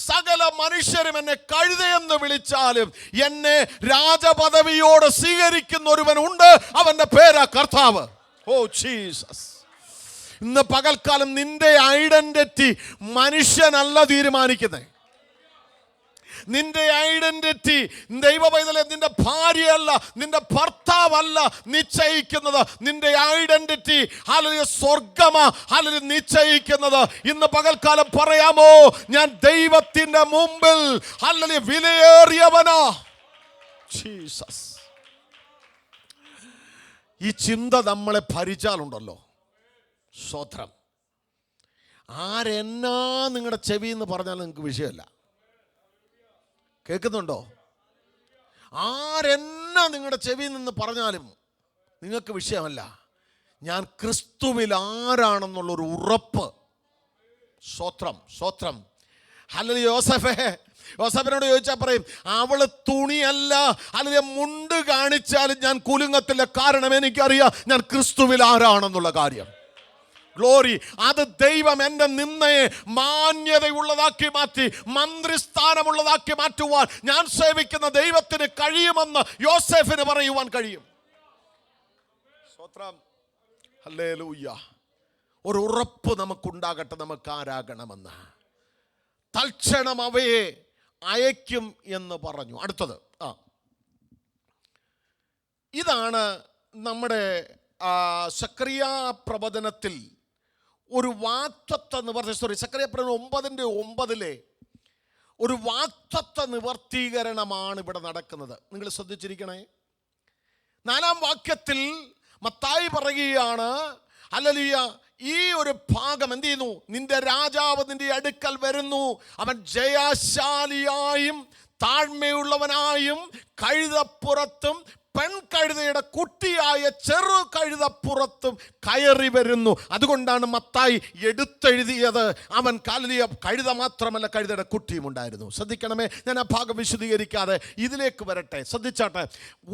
സകല മനുഷ്യരും എന്നെ കഴുതയെന്ന് വിളിച്ചാലും എന്നെ രാജപദവിയോട് സ്വീകരിക്കുന്ന ഒരുവൻ ഉണ്ട്, അവന്റെ പേരാ കർത്താവ്. Oh Jesus. ഇന്ന് പകൽക്കാലം നിന്റെ ഐഡന്റിറ്റി മനുഷ്യനല്ല തീരുമാനിക്കുന്നത്. നിന്റെ ഐഡന്റിറ്റി ദൈവപൈതലെ നിന്റെ ഭാര്യയല്ല, നിന്റെ ഭർത്താവല്ല നിശ്ചയിക്കുന്നത്. നിന്റെ ഐഡന്റിറ്റി ഹല്ലേലൂയ സ്വർഗ്ഗമാ ഹല്ലേലൂയ നിശ്ചയിക്കുന്നത്. ഇന്ന് പകൽക്കാലം പറയാമോ, ഞാൻ ദൈവത്തിന്റെ മുമ്പിൽ ഹല്ലേലൂയ വിലയേറിയവനാ. ജീസസ്. ഈ ചിന്ത നമ്മളെ ഭരിച്ചാലുണ്ടല്ലോ, സ്തോത്രം, ആരെന്നാ നിങ്ങളുടെ ചെവി എന്ന് പറഞ്ഞാൽ നിങ്ങൾക്ക് വിഷയമല്ല. കേൾക്കുന്നുണ്ടോ? ആരെന്നാ നിങ്ങളുടെ ചെവിയിൽ നിന്ന് പറഞ്ഞാലും നിങ്ങൾക്ക് വിഷയമല്ല. ഞാൻ ക്രിസ്തുവിൽ ആരാണെന്നുള്ളൊരു ഉറപ്പ്. സ്തോത്രം, സ്തോത്രം. ഹല്ലേലൂയ. യോസേഫിനോട് ചോദിച്ചാൽ പറയും, അവള് തുണിയല്ല അല്ലെങ്കിൽ മുണ്ട് കാണിച്ചാലും ഞാൻ കുലുങ്ങത്തില്ല. കാരണം എനിക്കറിയാം ഞാൻ ക്രിസ്തുവിൽ ആരാണെന്നുള്ള കാര്യം. ഗ്ലോറി. അത് ദൈവം എൻ്റെ നിന്നയെ മാന്യതയുള്ളതാക്കി മാറ്റി മന്ത്രിസ്ഥാനമുള്ളതാക്കി മാറ്റുവാൻ ഞാൻ സേവിക്കുന്ന ദൈവത്തിന് കഴിയുമെന്ന് യോസേഫിന് പറയുവാൻ കഴിയും. സ്തോത്രം. ഹല്ലേലൂയ. ഒരു ഉറപ്പ് നമുക്കുണ്ടാകട്ടെ, നമുക്ക് ആരാകണമെന്ന്. തൽക്ഷണം അവയെ അയക്കും എന്ന് പറഞ്ഞു. അടുത്തത് ഇതാണ് നമ്മുടെ സക്കറിയ പ്രവചനത്തിൽ ഒരു വാഗ്ദത്ത നിവർത്തി. സക്കറിയ പ്രവചനം 9:9 ഒരു വാഗ്ദത്ത നിവർത്തീകരണമാണ് ഇവിടെ നടക്കുന്നത്. നിങ്ങൾ ശ്രദ്ധിച്ചിരിക്കണേ. 4-ാം വാക്യത്തിൽ മത്തായി പറയുകയാണ്, ഹല്ലേലൂയ, ഈ ഒരു ഭാഗം എന്ത് ചെയ്യുന്നു? നിന്റെ രാജാവ് നിന്റെ അടുക്കൽ വരുന്നു, അവൻ ജയശാലിയായും താഴ്മയുള്ളവനായും കഴുതപ്പുറത്തും പെൺകഴുതയുടെ കുട്ടിയായ ചെറു കഴുതപ്പുറത്തും കയറി വരുന്നു. അതുകൊണ്ടാണ് മത്തായി എടുത്തെഴുതിയത്. അവൻ ഹല്ലേലൂയ കഴുത മാത്രമല്ല, കഴുതയുടെ കുട്ടിയും ഉണ്ടായിരുന്നു. ശ്രദ്ധിക്കണമേ, ഞാൻ ആ ഭാഗം വിശദീകരിക്കാതെ ഇതിലേക്ക് വരട്ടെ. ശ്രദ്ധിച്ചാട്ടെ.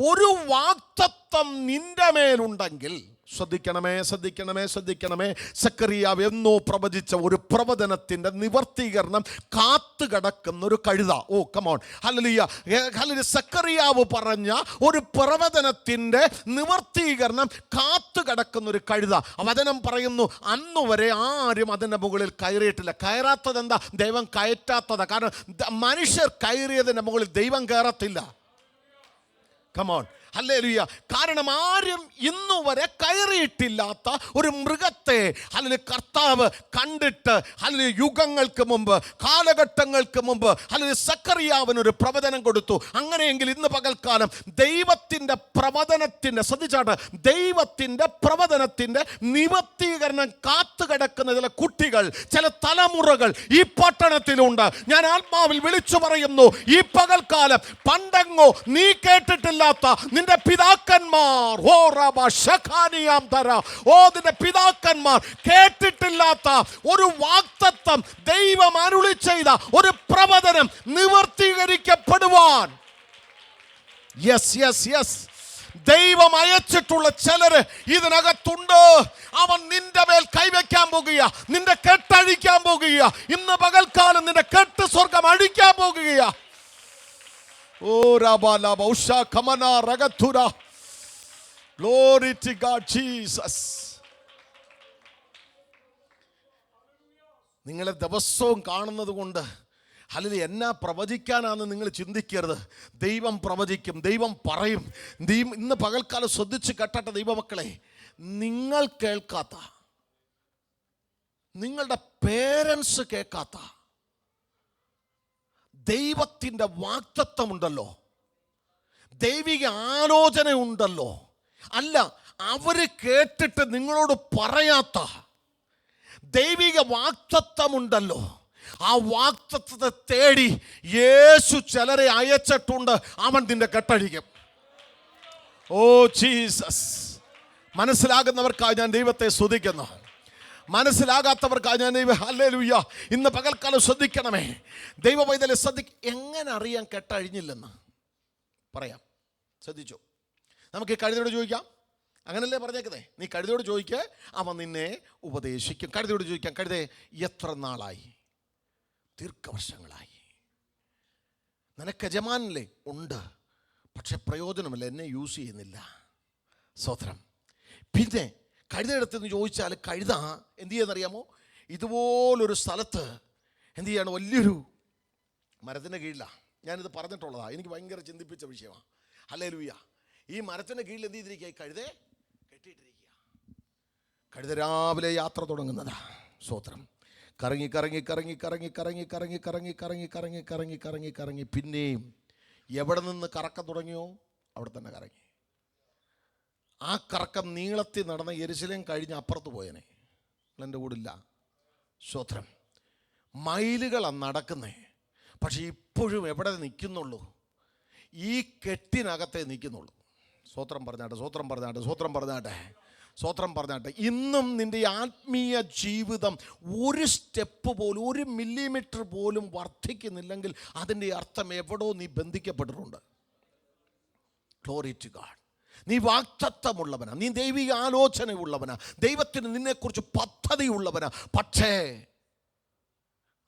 ഒരു വാഗ്ദത്തം നിന്റെ മേലുണ്ടെങ്കിൽ, ശ്രദ്ധിക്കണമേ, ശ്രദ്ധിക്കണമേ, ശ്രദ്ധിക്കണമേ. സക്കറിയാവ് എന്നോ പ്രവചിച്ച ഒരു പ്രവചനത്തിന്റെ നിവർത്തീകരണം കാത്തു കിടക്കുന്ന ഒരു കഴുത. ഓ കമോൺ. ഹല്ലേലൂയ. ഹല്ലേലൂയ. സക്കറിയാവ് പറഞ്ഞ ഒരു പ്രവചനത്തിന്റെ നിവർത്തീകരണം കാത്തു കിടക്കുന്ന ഒരു കഴുത. വചനം പറയുന്നു, അന്നുവരെ ആരും അതിന്റെ മുകളിൽ കയറിയിട്ടില്ല. കയറാത്തത് എന്താ? ദൈവം കയറ്റാത്തതാ. കാരണം മനുഷ്യർ കയറിയതിന്റെ മുകളിൽ ദൈവം കയറത്തില്ല. കമോൺ. ഹല്ലേലൂയ. കാരണം ആരും ഇന്നുവരെ കയറിയിട്ടില്ലാത്ത ഒരു മൃഗത്തെ ഹല്ലേലൂയ കർത്താവ് കണ്ടിട്ട് ഹല്ലേലൂയ യുഗങ്ങൾക്ക് മുമ്പ്, കാലഘട്ടങ്ങൾക്ക് മുമ്പ് ഹല്ലേലൂയ സക്കറിയാവിനൊരു പ്രവചനം കൊടുത്തു. അങ്ങനെയെങ്കിൽ ഇന്ന് പകൽക്കാലം ദൈവത്തിൻ്റെ പ്രവചനത്തിൻ്റെ, ശ്രദ്ധിച്ചാട്ട്, ദൈവത്തിൻ്റെ പ്രവചനത്തിൻ്റെ നിവർത്തീകരണം കാത്തു കിടക്കുന്ന ചില കുട്ടികൾ, ചില തലമുറകൾ ഈ പട്ടണത്തിലുണ്ട്. ഞാൻ ആത്മാവിൽ വിളിച്ചു പറയുന്നു, ഈ പകൽക്കാലം പണ്ടെങ്ങോ നീ കേട്ടിട്ടില്ലാത്ത നിന്റെ പിതാക്കന്മാർ, നിന്റെ പിതാക്കന്മാർ കേട്ടിട്ടില്ലാത്ത ഒരു വാഗ്ദത്തം, ദൈവം അരുളി ചെയ്ത ഒരു പ്രവചനം നിവർത്തീകരിക്കപ്പെടുവാൻ ദൈവം അയച്ചിട്ടുള്ള ചിലര് ഇതിനകത്തുണ്ട്. അവൻ നിന്റെ മേൽ കൈവയ്ക്കാൻ പോകുക, നിന്റെ കെട്ടഴിക്കാൻ പോകുക. ഇന്ന് പകൽക്കാലം നിന്റെ കെട്ട് സ്വർഗം അഴിക്കാൻ പോകുക. ഓ രാബാല ബൗഷാ കമന രഗതുര. Glory to God, Jesus. നിങ്ങളെ ദിവസവും കാണുന്നത് കൊണ്ട് അല്ലെങ്കിൽ എന്നാ പ്രവചിക്കാനാണെന്ന് നിങ്ങൾ ചിന്തിക്കരുത്. ദൈവം പ്രവചിക്കും, ദൈവം പറയും. ഇന്ന് പകൽക്കാലം ശ്രദ്ധിച്ച് കേട്ടട്ടെ ദൈവമക്കളെ. നിങ്ങൾ കേൾക്കാത്ത, നിങ്ങളുടെ പേരൻസ് കേൾക്കാത്ത ദൈവത്തിൻ്റെ വാഗ്ദത്തമുണ്ടല്ലോ, ദൈവിക ആലോചന ഉണ്ടല്ലോ, അല്ല അവർ കേട്ടിട്ട് നിങ്ങളോട് പറയാത്ത ദൈവിക വാഗ്ദത്തമുണ്ടല്ലോ, ആ വാഗ്ദത്തത്തെ തേടി യേശു ചിലരെ അയച്ചിട്ടുണ്ട്. അവൻ നിന്റെ കെട്ടഴിക്കും. Oh Jesus. മനസ്സിലാകുന്നവർക്കായി ഞാൻ ദൈവത്തെ സ്തുതിക്കുന്നു. മനസ്സിലാകാത്തവർക്കായി ഞാൻ ഹല്ലേലൂയ. ഇന്ന് പകൽക്കാലം ശ്രദ്ധിക്കണമേ ദൈവപൈതലെ. എങ്ങനെ അറിയാൻ കെട്ടഴിഞ്ഞില്ലെന്ന് പറയാം. ശ്രദ്ധിച്ചു. നമുക്ക് ഈ കഴുതയോട് ചോദിക്കാം. അങ്ങനല്ലേ പറഞ്ഞേക്കുന്നേ? നീ കഴുതയോട് ചോദിക്കുക, അവൻ നിന്നെ ഉപദേശിക്കും. കഴുതയോട് ചോദിക്കാം, കഴുതേ എത്ര നാളായി? ദീർഘവർഷങ്ങളായി. നിനക്ക് യജമാനല്ലേ? ഉണ്ട്, പക്ഷെ പ്രയോജനമില്ല, എന്നെ യൂസ് ചെയ്യുന്നില്ല. സ്തോത്രം. പിന്നെ കഴുത എടുത്തെന്ന് ചോദിച്ചാൽ കഴുത എന്ത് ചെയ്യുന്നറിയാമോ? ഇതുപോലൊരു സ്ഥലത്ത് എന്ത് ചെയ്യാണ്? വലിയൊരു മരത്തിൻ്റെ കീഴിലാണ്. ഞാനിത് പറഞ്ഞിട്ടുള്ളതാണ്, എനിക്ക് ഭയങ്കര ചിന്തിപ്പിച്ച വിഷയമാണ്. ഹല്ലേലൂയ. ഈ മരത്തിൻ്റെ കീഴിൽ എന്ത് ചെയ്തിരിക്കുക? കഴുതയെ കെട്ടിയിട്ടിരിക്കുക. കഴുത രാവിലെ യാത്ര തുടങ്ങുന്നതാ. സ്തോത്രം. കറങ്ങി കറങ്ങി കറങ്ങി കറങ്ങി കറങ്ങി കറങ്ങി കറങ്ങി കറങ്ങി കറങ്ങി കറങ്ങി കറങ്ങി കറങ്ങി പിന്നെയും എവിടെ നിന്ന് കറക്കം തുടങ്ങിയോ അവിടെ തന്നെ കറങ്ങി. ആ കറക്കം നീളത്തിൽ നടന്ന യെരുശലേം കഴിഞ്ഞ് അപ്പുറത്ത് പോയനെ. എൻ്റെ കൂടില്ല. സ്തോത്രം. മൈലുകളാണ് നടക്കുന്നേ. പക്ഷെ ഇപ്പോഴും എവിടെ നിൽക്കുന്നുള്ളൂ? ഈ കെട്ടിനകത്തേ നിൽക്കുന്നുള്ളൂ. സ്വോത്രം പറഞ്ഞാട്ടെ, സ്വോത്രം പറഞ്ഞാട്ടെ, സ്വോത്രം പറഞ്ഞാട്ടെ, സ്വോത്രം പറഞ്ഞാട്ടെ. ഇന്നും നിൻ്റെ ആത്മീയ ജീവിതം ഒരു സ്റ്റെപ്പ് പോലും, ഒരു മില്ലിമീറ്റർ പോലും വർദ്ധിക്കുന്നില്ലെങ്കിൽ അതിൻ്റെ അർത്ഥം എവിടോ നീ ബന്ധിക്കപ്പെട്ടിട്ടുണ്ട്. Glory to God. നീ വാഗ്ദത്തമുള്ളവനാ, നീ ദൈവിക ആലോചനയുള്ളവനാ, ദൈവത്തിന് നിന്നെക്കുറിച്ച് പദ്ധതിയുള്ളവനാ. പക്ഷേ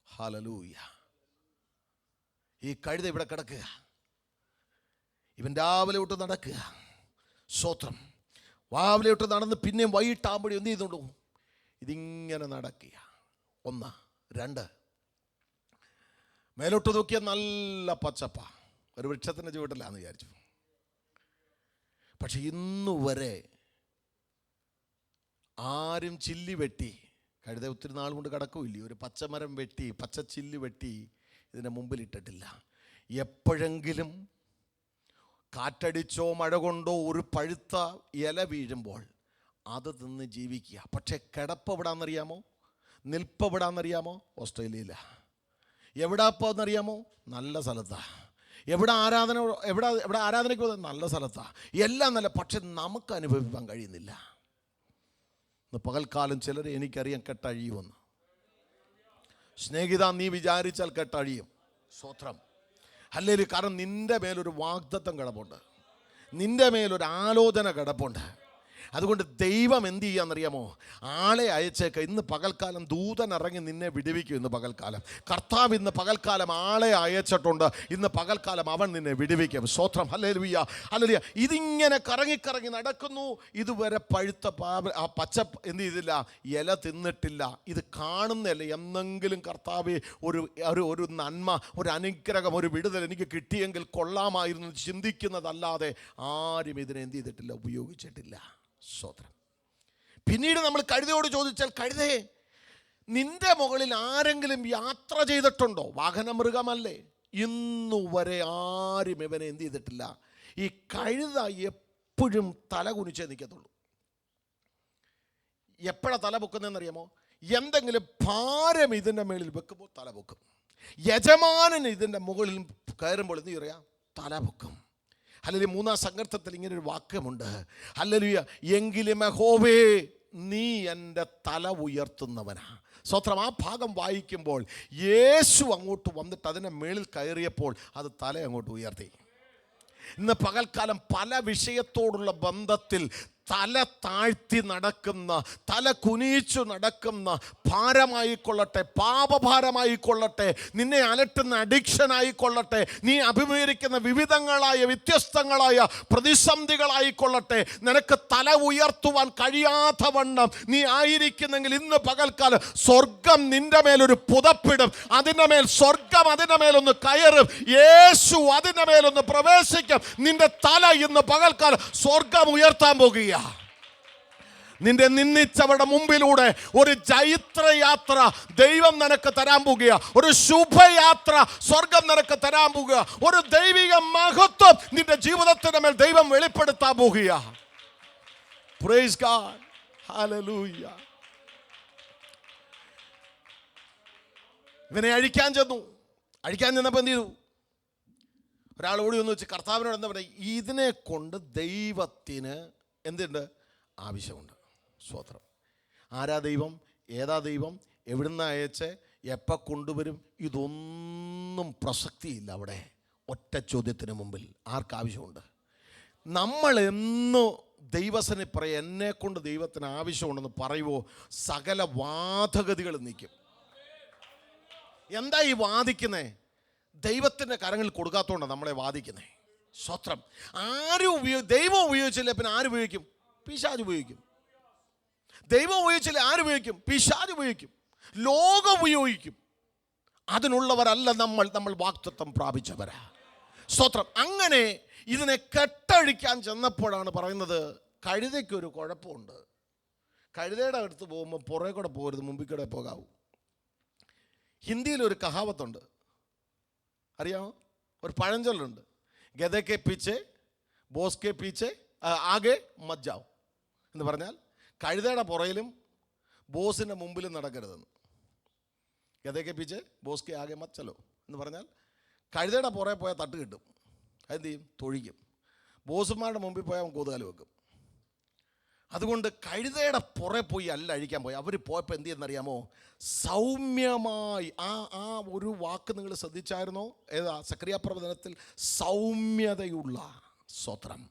ഹല്ലേലൂയ, ഈ കഴുത ഇവിടെ കിടക്കുക. ഇവൻ രാവിലെ തൊട്ട് നടക്കുക. സ്തോത്രം. രാവിലെ തൊട്ട് നടന്ന് പിന്നെയും വൈകിട്ടാകുമ്പോഴും എന്ത് ചെയ്യുന്നുള്ളൂ? ഇതിങ്ങനെ നടക്കുക. 1, 2. മേലോട്ട് നോക്കിയാൽ നല്ല പച്ചപ്പ, ഒരു വൃക്ഷത്തിൻ്റെ ചുവട്ടിലാന്ന് വിചാരിച്ചു. പക്ഷെ ഇന്നുവരെ ആരും ചില്ലി വെട്ടി, കഴുത ഒത്തിരി നാൾ കൊണ്ട് കിടക്കില്ലേ, ഒരു പച്ചമരം വെട്ടി, പച്ചച്ചില്ലി വെട്ടി ഇതിൻ്റെ മുമ്പിൽ ഇട്ടിട്ടില്ല. എപ്പോഴെങ്കിലും കാറ്റടിച്ചോ മഴ കൊണ്ടോ ഒരു പഴുത്ത ഇല വീഴുമ്പോൾ അത് തിന്ന് ജീവിക്കുക. പക്ഷേ കിടപ്പ് എവിടാന്നറിയാമോ? നിൽപ്പ് എവിടാന്നറിയാമോ? ഓസ്ട്രേലിയയില. എവിടാപ്പോന്നറിയാമോ? നല്ല സ്ഥലത്താണ്. എവിടെ ആരാധനയ്ക്ക് പോകുന്നത്? നല്ല സ്ഥലത്താണ്. എല്ലാം നല്ല. പക്ഷെ നമുക്ക് അനുഭവിക്കാൻ കഴിയുന്നില്ല. ഇന്ന് പകൽക്കാലം ചിലരെ എനിക്കറിയാം കെട്ടഴിയുമെന്ന്. സ്നേഹിത, നീ വിചാരിച്ചാൽ കെട്ടഴിയും. സ്തോത്രം. ഹല്ലേലൂയ. കാരണം നിൻ്റെ മേലൊരു വാഗ്ദത്തം കിടപ്പുണ്ട്, നിൻ്റെ മേലൊരു ആലോചന കിടപ്പുണ്ട്. അതുകൊണ്ട് ദൈവം എന്ത് ചെയ്യാന്നറിയാമോ? ആളെ അയച്ചേക്ക. ഇന്ന് പകൽക്കാലം ദൂതൻ ഇറങ്ങി നിന്നെ വിടുവിക്കും. ഇന്ന് പകൽക്കാലം കർത്താവ് ഇന്ന് പകൽക്കാലം ആളെ അയച്ചിട്ടുണ്ട്. ഇന്ന് പകൽക്കാലം അവൻ നിന്നെ വിടുവിക്കും. സ്തോത്രം. Hallelujah, hallelujah. ഇതിങ്ങനെ കറങ്ങിക്കറങ്ങി നടക്കുന്നു. ഇതുവരെ പഴുത്ത ആ പച്ച എന്ത് ചെയ്തില്ല? ഇല തിന്നിട്ടില്ല. ഇത് കാണുന്നതല്ല. എന്നെങ്കിലും കർത്താവ് ഒരു നന്മ, ഒരു അനുഗ്രഹം, ഒരു വിടുതൽ എനിക്ക് കിട്ടിയെങ്കിൽ കൊള്ളാമായിരുന്നു ചിന്തിക്കുന്നതല്ലാതെ ആരും ഇതിനെ എന്ത് ചെയ്തിട്ടില്ല? ഉപയോഗിച്ചിട്ടില്ല. സ്തോത്രം. പിന്നീട് നമ്മൾ കഴുതയോട് ചോദിച്ചാൽ, കഴുതയെ, നിന്റെ മുകളിൽ ആരെങ്കിലും യാത്ര ചെയ്തിട്ടുണ്ടോ? വാഹനമൃഗമല്ലേ. ഇന്നുവരെ ആരും ഇവനെ എന്ത് ചെയ്തിട്ടില്ല. ഈ കഴുത എപ്പോഴും തല കുനിച്ചേ നിൽക്കത്തുള്ളൂ. എപ്പോഴാണ് തല പൊക്കുന്നതെന്നറിയാമോ? എന്തെങ്കിലും ഭാരം ഇതിൻ്റെ മേളിൽ വെക്കുമ്പോൾ തല പൊക്കും. യജമാനന് ഇതിൻ്റെ മുകളിൽ കയറുമ്പോൾ എന്ത് പറയാം? തല പൊക്കും. ഹല്ലേലൂയ. 3-ാം സങ്കീർത്തനത്തിൽ ഇങ്ങനൊരു വാക്യമുണ്ട്. ഹല്ലേലൂയ. എങ്കിലും യഹോവേ, നീ എൻ്റെ തല ഉയർത്തുന്നവനാ. സ്തോത്രം. ആ ഭാഗം വായിക്കുമ്പോൾ യേശു അങ്ങോട്ട് വന്നിട്ട് അതിൻ്റെ മേളിൽ കയറിയപ്പോൾ അത് തല അങ്ങോട്ട് ഉയർത്തി. ഇന്ന് പകൽക്കാലം പല വിഷയത്തോടുള്ള ബന്ധത്തിൽ തല താഴ്ത്തി നടക്കുന്ന, തല കുനിച്ചു നടക്കുന്ന ഭാരമായിക്കൊള്ളട്ടെ, പാപഭാരമായിക്കൊള്ളട്ടെ, നിന്നെ അലട്ടുന്ന അഡിക്ഷൻ ആയിക്കൊള്ളട്ടെ, നീ അഭിമുഖീകരിക്കുന്ന വിവിധങ്ങളായ വ്യത്യസ്തങ്ങളായ പ്രതിസന്ധികളായിക്കൊള്ളട്ടെ, നിനക്ക് തല ഉയർത്തുവാൻ കഴിയാത്ത വണ്ണം നീ ആയിരിക്കുന്നെങ്കിൽ ഇന്ന് പകൽക്കാലം സ്വർഗം നിന്റെ മേലൊരു പുതപ്പിടും. അതിൻ്റെ മേൽ സ്വർഗം അതിൻ്റെ മേലൊന്ന് കയറും. യേശു അതിൻ്റെ മേലൊന്ന് പ്രവേശിക്കും. നിന്റെ തല ഇന്ന് പകൽക്കാലം സ്വർഗം ഉയർത്താൻ പോകുക. നിന്റെ നിന്ദിച്ചവരുടെ മുമ്പിലൂടെ ഒരു ജൈത്രയാത്ര ദൈവം നിനക്ക് തരാൻ പോകുക. ഒരു ശുഭയാത്ര സ്വർഗം നിനക്ക് തരാൻ പോകുക. ഒരു ദൈവിക മഹത്വം നിന്റെ ജീവിതത്തിന്റെ മേൽ ദൈവം വെളിപ്പെടുത്താൻ പോകുക. Praise God. ഹല്ലേലൂയ. ഇവനെ അഴിക്കാൻ ചെന്നപ്പോൾ എന്ത് ചെയ്തു? ഒരാൾ ഓടി വന്ന് വെച്ച് കർത്താവിനോട് എന്താ പറയുക? ഇതിനെ കൊണ്ട് ദൈവത്തിന് എന്തുണ്ട്? ആവശ്യമുണ്ട്. സ്തോത്രം. ആരാ ദൈവം? ഏതാ ദൈവം? എവിടുന്ന് അയച്ച്? എപ്പോൾ കൊണ്ടുവരും? ഇതൊന്നും പ്രസക്തിയില്ല അവിടെ. ഒറ്റ ചോദ്യത്തിന് മുമ്പിൽ ആർക്കാവശ്യമുണ്ട്? നമ്മൾ എന്ന് ദൈവസനെ പറയും, എന്നെ കൊണ്ട് ദൈവത്തിന് ആവശ്യമുണ്ടെന്ന് പറയുമോ, സകല വാദഗതികൾ നിൽക്കും. എന്താ ഈ വാദിക്കുന്നേ? ദൈവത്തിൻ്റെ കരങ്ങളിൽ കൊടുക്കാത്തതുകൊണ്ടാണ് നമ്മളെ വാദിക്കുന്നേ. സ്തോത്രം. ദൈവം ഉപയോഗിച്ചില്ല, പിന്നെ ആര് ഉപയോഗിക്കും? പിശാച് ഉപയോഗിക്കും. ദൈവം ഉപയോഗിച്ചില്ല, ആരുപയോഗിക്കും? പിശാച് ഉപയോഗിക്കും, ലോകം ഉപയോഗിക്കും. അതിനുള്ളവരല്ല നമ്മൾ വാഗ്ദത്തം പ്രാപിച്ചവരാ. സ്തോത്രം. അങ്ങനെ ഇതിനെ കെട്ടഴിക്കാൻ ചെന്നപ്പോഴാണ് പറയുന്നത്, കഴുതയ്ക്കൊരു കുഴപ്പമുണ്ട്. കഴുതയുടെ അടുത്ത് പോകുമ്പോൾ പുറകെ കൂടെ പോകരുത്, മുമ്പിൽ കൂടെ പോകാവൂ. ഹിന്ദിയിലൊരു കഹാവത്തുണ്ട്, അറിയാമോ? ഒരു പഴഞ്ചൊല്ലുണ്ട്, ഗദയ്ക്ക് പീച്ചെ ബോസ്കെ പീച്ചെ ആകെ മജ്ജാവും എന്ന് പറഞ്ഞാൽ കഴുതയുടെ പുറയിലും ബോസിൻ്റെ മുമ്പിലും നടക്കരുതെന്ന്. ഗദയ്ക്ക് പീച്ചെ ബോസ്കെ ആകെ മച്ചലോ എന്ന് പറഞ്ഞാൽ കഴുതയുടെ പുറകെ പോയാൽ തട്ട് കിട്ടും, അതെന്ത് ചെയ്യും? തൊഴിക്കും. ബോസുമാരുടെ മുമ്പിൽ പോയാൽ അവൻ കൊതുകാല് വെക്കും. അതുകൊണ്ട് കഴുതയുടെ പുറകെ പോയി അല്ല അഴിക്കാൻ പോയി. അവർ പോയപ്പോൾ എന്ത് ചെയ്യുന്നറിയാമോ? സൗമ്യമായി. ആ ഒരു വാക്ക് നിങ്ങൾ ശ്രദ്ധിച്ചായിരുന്നോ? ഏതാ? സക്കറിയ പ്രവചനത്തിൽ സൗമ്യതയുള്ള. സ്തോത്രം.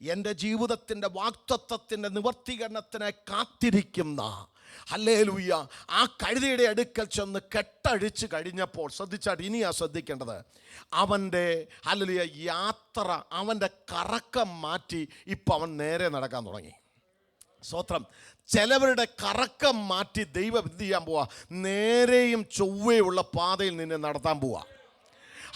എൻ്റെ ജീവിതത്തിൻ്റെ വാഗ്ദത്തത്തിൻ്റെ നിവർത്തീകരണത്തിനെ കാത്തിരിക്കുന്ന, ഹല്ലേലൂയ, ആ കഴുതയുടെ അടുക്കൽ ചെന്ന് കെട്ടഴിച്ച് കഴിഞ്ഞപ്പോൾ ശ്രദ്ധിച്ചാട്ട് ഇനിയാ ശ്രദ്ധിക്കേണ്ടത്, അവൻ്റെ ഹല്ലേലൂയ യാത്ര, അവൻ്റെ കറക്കം മാറ്റി ഇപ്പം അവൻ നേരെ നടക്കാൻ തുടങ്ങി. സ്തോത്രം. ചിലവരുടെ കറക്കം മാറ്റി ദൈവം എന്ത് ചെയ്യാൻ പോവാ? നേരെയും ചൊവ്വയുള്ള പാതയിൽ നിന്നെ നടത്താൻ പോവാ.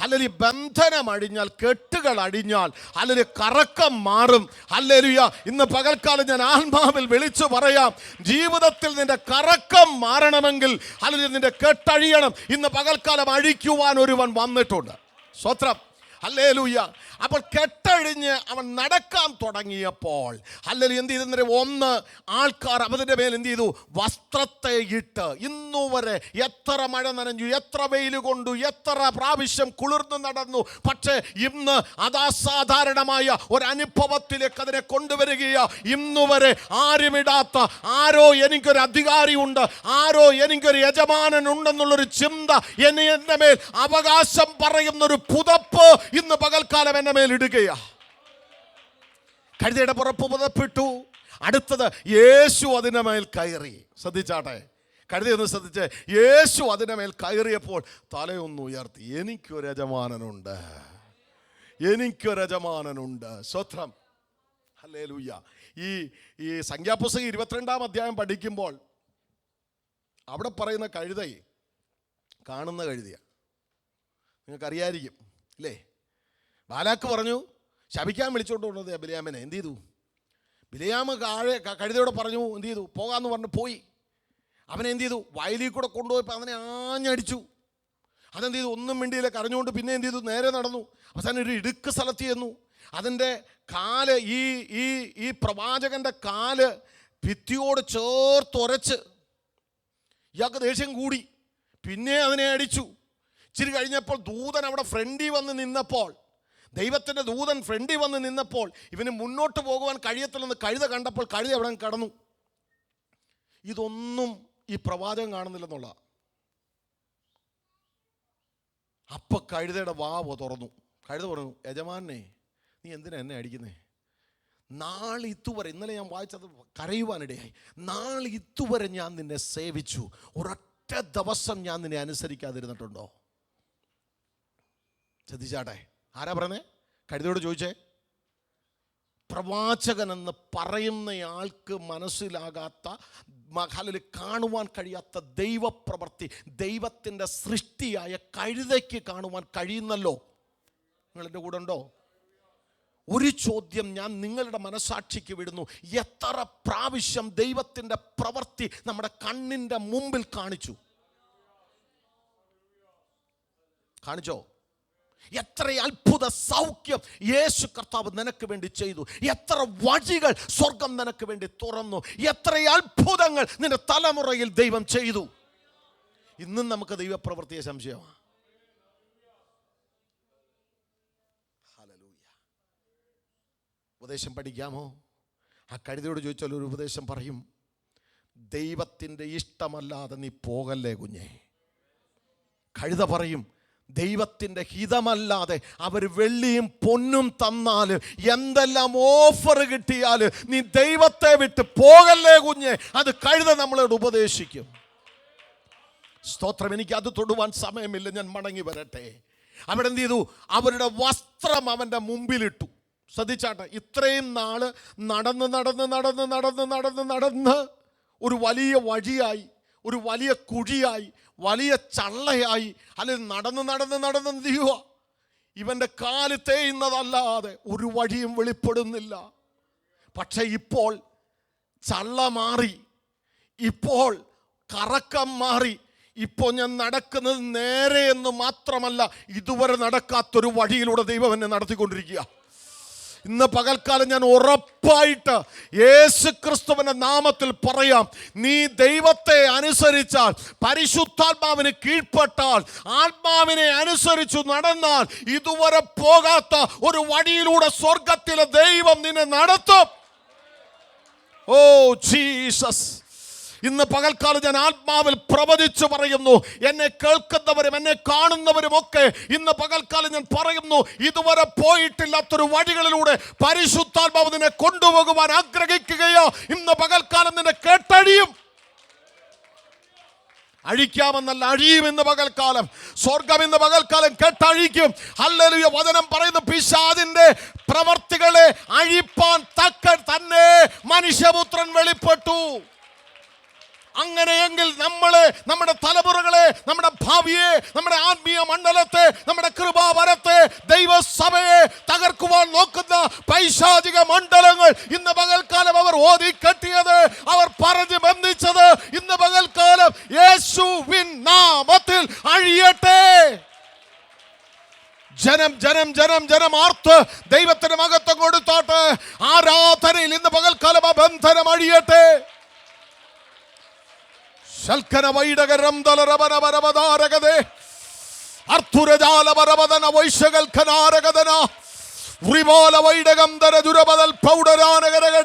അല്ലെങ്കിൽ ബന്ധനം അടിഞ്ഞാൽ, കെട്ടുകൾ അടിഞ്ഞാൽ, അല്ലെങ്കിൽ കറക്കം മാറും. ഹല്ലേലൂയ. ഇന്ന് പകൽക്കാലം ഞാൻ ആത്മാവിൽ വിളിച്ചു പറയാം, ജീവിതത്തിൽ നിന്റെ കറക്കം മാറണമെങ്കിൽ അല്ലെങ്കിൽ നിന്റെ കെട്ടഴിയണം. ഇന്ന് പകൽക്കാലം അഴിക്കുവാൻ ഒരുവൻ വന്നിട്ടുണ്ട്. സ്തോത്രം. ഹല്ലേലൂയ. അപ്പോൾ കെട്ടഴിഞ്ഞ് അവൻ നടക്കാൻ തുടങ്ങിയപ്പോൾ ഹല്ലേലൂയ എന്ത് ചെയ്തെന്നറിയോ? ഒന്ന്, ആൾക്കാർ അവൻ്റെ മേൽ എന്ത് ചെയ്തു? വസ്ത്രത്തെ ഇട്ട്. ഇന്നുവരെ എത്ര മഴ നനഞ്ഞു, എത്ര വെയിൽ കൊണ്ടു, എത്ര പ്രാവശ്യം കുളിർന്നു നടന്നു, പക്ഷേ ഇന്ന് അസാധാരണമായ ഒരനുഭവത്തിലേക്ക് അതിനെ കൊണ്ടുവരികയാ. ഇന്നുവരെ ആരുമിടാത്ത, ആരോ എനിക്കൊരു അധികാരിയുണ്ട്, ആരോ എനിക്കൊരു യജമാനനുണ്ടെന്നുള്ളൊരു ചിന്ത എൻ്റെ മേൽ അവകാശം പറയുന്നൊരു പുതപ്പ് ഇന്ന് പകൽക്കാലം എന്നെ മേൽ ഇടുകയാ. കഴുതയുടെ പുറപ്പ് പുതപ്പിട്ടു. അടുത്തത്, യേശു അതിൻ്റെ മേൽ കയറി. ശ്രദ്ധിച്ചാട്ടെ, കഴുതയൊന്ന് ശ്രദ്ധിച്ച്. യേശു അതിൻ്റെ മേൽ കയറിയപ്പോൾ തലയൊന്ന് ഉയർത്തി. എനിക്കൊരു യജമാനനുണ്ട്, എനിക്കൊരു യജമാനനുണ്ട്. സ്തോത്രം. ഹല്ലേലൂയ. ഈ സംഖ്യാപുസ്തകം 22-ാം അധ്യായം പഠിക്കുമ്പോൾ അവിടെ പറയുന്ന കഴുതയെ കാണുന്ന കഴുതയാണ്. നിങ്ങൾക്കറിയായിരിക്കും അല്ലേ? ബാലാക്ക് പറഞ്ഞു, ശപിക്കാൻ വിളിച്ചോണ്ട് കൊണ്ടത് ബിലയാമിനെ. എന്ത് ചെയ്തു? ബിലയാമ് കഴുതയോട് പറഞ്ഞു, എന്ത് ചെയ്തു? പോകാമെന്ന് പറഞ്ഞു പോയി. അവനെന്ത് ചെയ്തു? വയലിൽ കൂടെ കൊണ്ടുപോയപ്പോൾ അവനെ ആഞ്ഞടിച്ചു. അതെന്ത് ചെയ്തു? ഒന്നും മിണ്ടിയില്ല, കരഞ്ഞുകൊണ്ട് പിന്നെ എന്ത് ചെയ്തു? നേരെ നടന്നു. അവസാനം ഒരു ഇടുക്ക് സ്ഥലത്ത് ചെന്നു. അതിൻ്റെ കാല്, ഈ പ്രവാചകൻ്റെ കാല് ഭിത്തിയോട് ചേർത്തുരച്ച് ഇയാൾക്ക് ദേഷ്യം കൂടി. പിന്നെ അതിനെ അടിച്ചു. ഇച്ചിരി കഴിഞ്ഞപ്പോൾ ദൂതൻ അവിടെ ഫ്രണ്ടിൽ വന്ന് നിന്നപ്പോൾ, ദൈവത്തിൻ്റെ ദൂതൻ ഫ്രണ്ടിൽ വന്ന് നിന്നപ്പോൾ ഇവന് മുന്നോട്ട് പോകുവാൻ കഴിയത്തില്ലെന്ന് കഴുത കണ്ടപ്പോൾ കഴുത അവിടെ കടന്നു. ഇതൊന്നും ഈ പ്രവാചകൻ കാണുന്നില്ലെന്നുള്ള. അപ്പൊ കഴുതയുടെ വാവ് തുറന്നു. കഴുത പറഞ്ഞു, യജമാനെ, നീ എന്തിനാ എന്നെ അടിക്കുന്നേ? നാളെ ഇതുവരെ, ഇന്നലെ ഞാൻ വായിച്ചത് കരയുവാനിടയായി, നാളെ ഇതുവരെ ഞാൻ നിന്നെ സേവിച്ചു, ഒരൊറ്റ ദിവസം ഞാൻ നിന്നെ അനുസരിക്കാതിരുന്നിട്ടുണ്ടോ? ശ്രദ്ധിച്ചാട്ടെ, ആരാ പറഞ്ഞേ? കഴുതയോട് ചോദിച്ചേ. പ്രവാചകൻ എന്ന് പറയുന്നയാൾക്ക് മനസ്സിലാകാത്ത, കാണുവാൻ കഴിയാത്ത ദൈവപ്രവൃത്തി ദൈവത്തിൻ്റെ സൃഷ്ടിയായ കഴുതയ്ക്ക് കാണുവാൻ കഴിയുന്നല്ലോ. നിങ്ങൾ എൻ്റെ കൂടെ ഉണ്ടോ? ഒരു ചോദ്യം ഞാൻ നിങ്ങളുടെ മനസാക്ഷിക്ക് വിടുന്നു. എത്ര പ്രാവശ്യം ദൈവത്തിൻ്റെ പ്രവൃത്തി നമ്മുടെ കണ്ണിൻ്റെ മുമ്പിൽ കാണിച്ചോ? എത്ര അത്ഭുത സൗഖ്യം യേശു കർത്താവ് നിനക്ക് വേണ്ടി ചെയ്തു. എത്ര വഴികൾ സ്വർഗം നിനക്ക് വേണ്ടി തുറന്നു. എത്ര അത്ഭുതങ്ങൾ നിന്റെ തലമുറയിൽ ദൈവം ചെയ്തു. ഇന്നും നമുക്ക് ദൈവപ്രവൃത്തിയെ സംശയമാണ്. ഹല്ലേലൂയ. ഉപദേശം പഠിക്കാമോ? ആ കഴുതയോട് ചോദിച്ചാൽ ഒരു ഉപദേശം പറയും. ദൈവത്തിൻ്റെ ഇഷ്ടമല്ലാതെ നീ പോകല്ലേ കുഞ്ഞേ. കഴുത പറയും, ദൈവത്തിൻ്റെ ഹിതമല്ലാതെ അവർ വെള്ളിയും പൊന്നും തന്നാല്, എന്തെല്ലാം ഓഫർ കിട്ടിയാല് നീ ദൈവത്തെ വിട്ട് പോകല്ലേ കുഞ്ഞെ. അത് കഴുത നമ്മളോട് ഉപദേശിക്കും. സ്തോത്രം. എനിക്ക് അത് തൊടുവാൻ സമയമില്ല, ഞാൻ മടങ്ങി വരട്ടെ. അവിടെ എന്ത് ചെയ്തു? അവരുടെ വസ്ത്രം അവൻ്റെ മുമ്പിലിട്ടു. ശ്രദ്ധിച്ചാട്ടെ, ഇത്രയും നാള് നടന്ന് ഒരു വലിയ വഴിയായി, ഒരു വലിയ കുഴിയായി, വലിയ ചള്ളയായി, അല്ലെങ്കിൽ നടന്ന് എന്ത് ചെയ്യുക? ഇവൻ്റെ കാല് തേയുന്നതല്ലാതെ ഒരു വഴിയും വെളിപ്പെടുന്നില്ല. പക്ഷെ ഇപ്പോൾ ചള്ള മാറി, ഇപ്പോൾ കറക്കം മാറി. ഇപ്പോൾ ഞാൻ നടക്കുന്നത് നേരെ എന്ന് മാത്രമല്ല, ഇതുവരെ നടക്കാത്തൊരു വഴിയിലൂടെ ദൈവം എന്നെ നടത്തിക്കൊണ്ടിരിക്കുക. ഇന്ന് പകൽക്കാലം ഞാൻ ഉറപ്പായിട്ട് യേശുക്രിസ്തുവിന്റെ നാമത്തിൽ പറയാം, നീ ദൈവത്തെ അനുസരിച്ചാൽ, പരിശുദ്ധാത്മാവിന് കീഴ്പ്പെട്ടാൽ, ആത്മാവിനെ അനുസരിച്ചു നടന്നാൽ, ഇതുവരെ പോകാത്ത ഒരു വഴിയിലൂടെ സ്വർഗത്തിലെ ദൈവം നിന്നെ നടത്തും. ഓ ജീസസ്, ഇന്ന് പകൽക്കാലം ഞാൻ ആത്മാവിൽ പ്രവചിച്ചു പറയുന്നു, എന്നെ കേൾക്കുന്നവരും എന്നെ കാണുന്നവരും ഒക്കെ ഇന്ന് പകൽക്കാലം ഞാൻ പറയുന്നു, ഇതുവരെ പോയിട്ടില്ലാത്തൊരു വഴികളിലൂടെ പരിശുദ്ധാത്മാവ് നിന്നെ കൊണ്ടുപോകുവാൻ ആഗ്രഹിക്കുകയോ. ഇന്ന് പകൽക്കാലം നിന്നെ കേട്ടഴിയും. അഴിക്കാമെന്നല്ല, അഴിയും. ഇന്ന് പകൽക്കാലം സ്വർഗം ഇന്ന് പകൽക്കാലം കേട്ടഴിക്കും. ഹല്ലേലൂയ. വചനം പറയുന്നു, പിശാചിന്റെ പ്രവർത്തികളെ അഴിപ്പാൻ തക്ക തന്നെ മനുഷ്യപുത്രൻ വെളിപ്പെട്ടു. അങ്ങനെയെങ്കിൽ നമ്മളെ, നമ്മുടെ തലമുറകളെ, നമ്മുടെ ഭാവിയെ, നമ്മുടെ ആത്മീയ മണ്ഡലത്തെ, നമ്മുടെ കൃപാവരത്തെ, ദൈവസഭയെ തകർക്കുവാൻ നോക്കുന്ന പൈശാചിക മണ്ഡലങ്ങൾ ഇന്ന് പകൽക്കാലം അവർ ഓതി കെട്ടിയത്, അവർ പറഞ്ഞു ബന്ധിച്ചത്, ഇന്ന് പകൽക്കാലം യേശുവിൻ നാമത്തിൽ അഴിയട്ടെ. ജനം ആർത്ത് ദൈവത്തിന് മഹത്വം കൊടുത്തോട്ടെ. ആരാധനയിൽ ഇന്ന് പകൽക്കാലം ആ ബന്ധനം അഴിയട്ടെ. ശൽക്കന വൈഡകരം ദലരബനബരബദാരകദേ അർത്തുരജാലബരബദന വൈശകൽഖനാരകദന വ്രിബോല വൈഡകം ദരദുരബദൽ പൗഡരാനകരക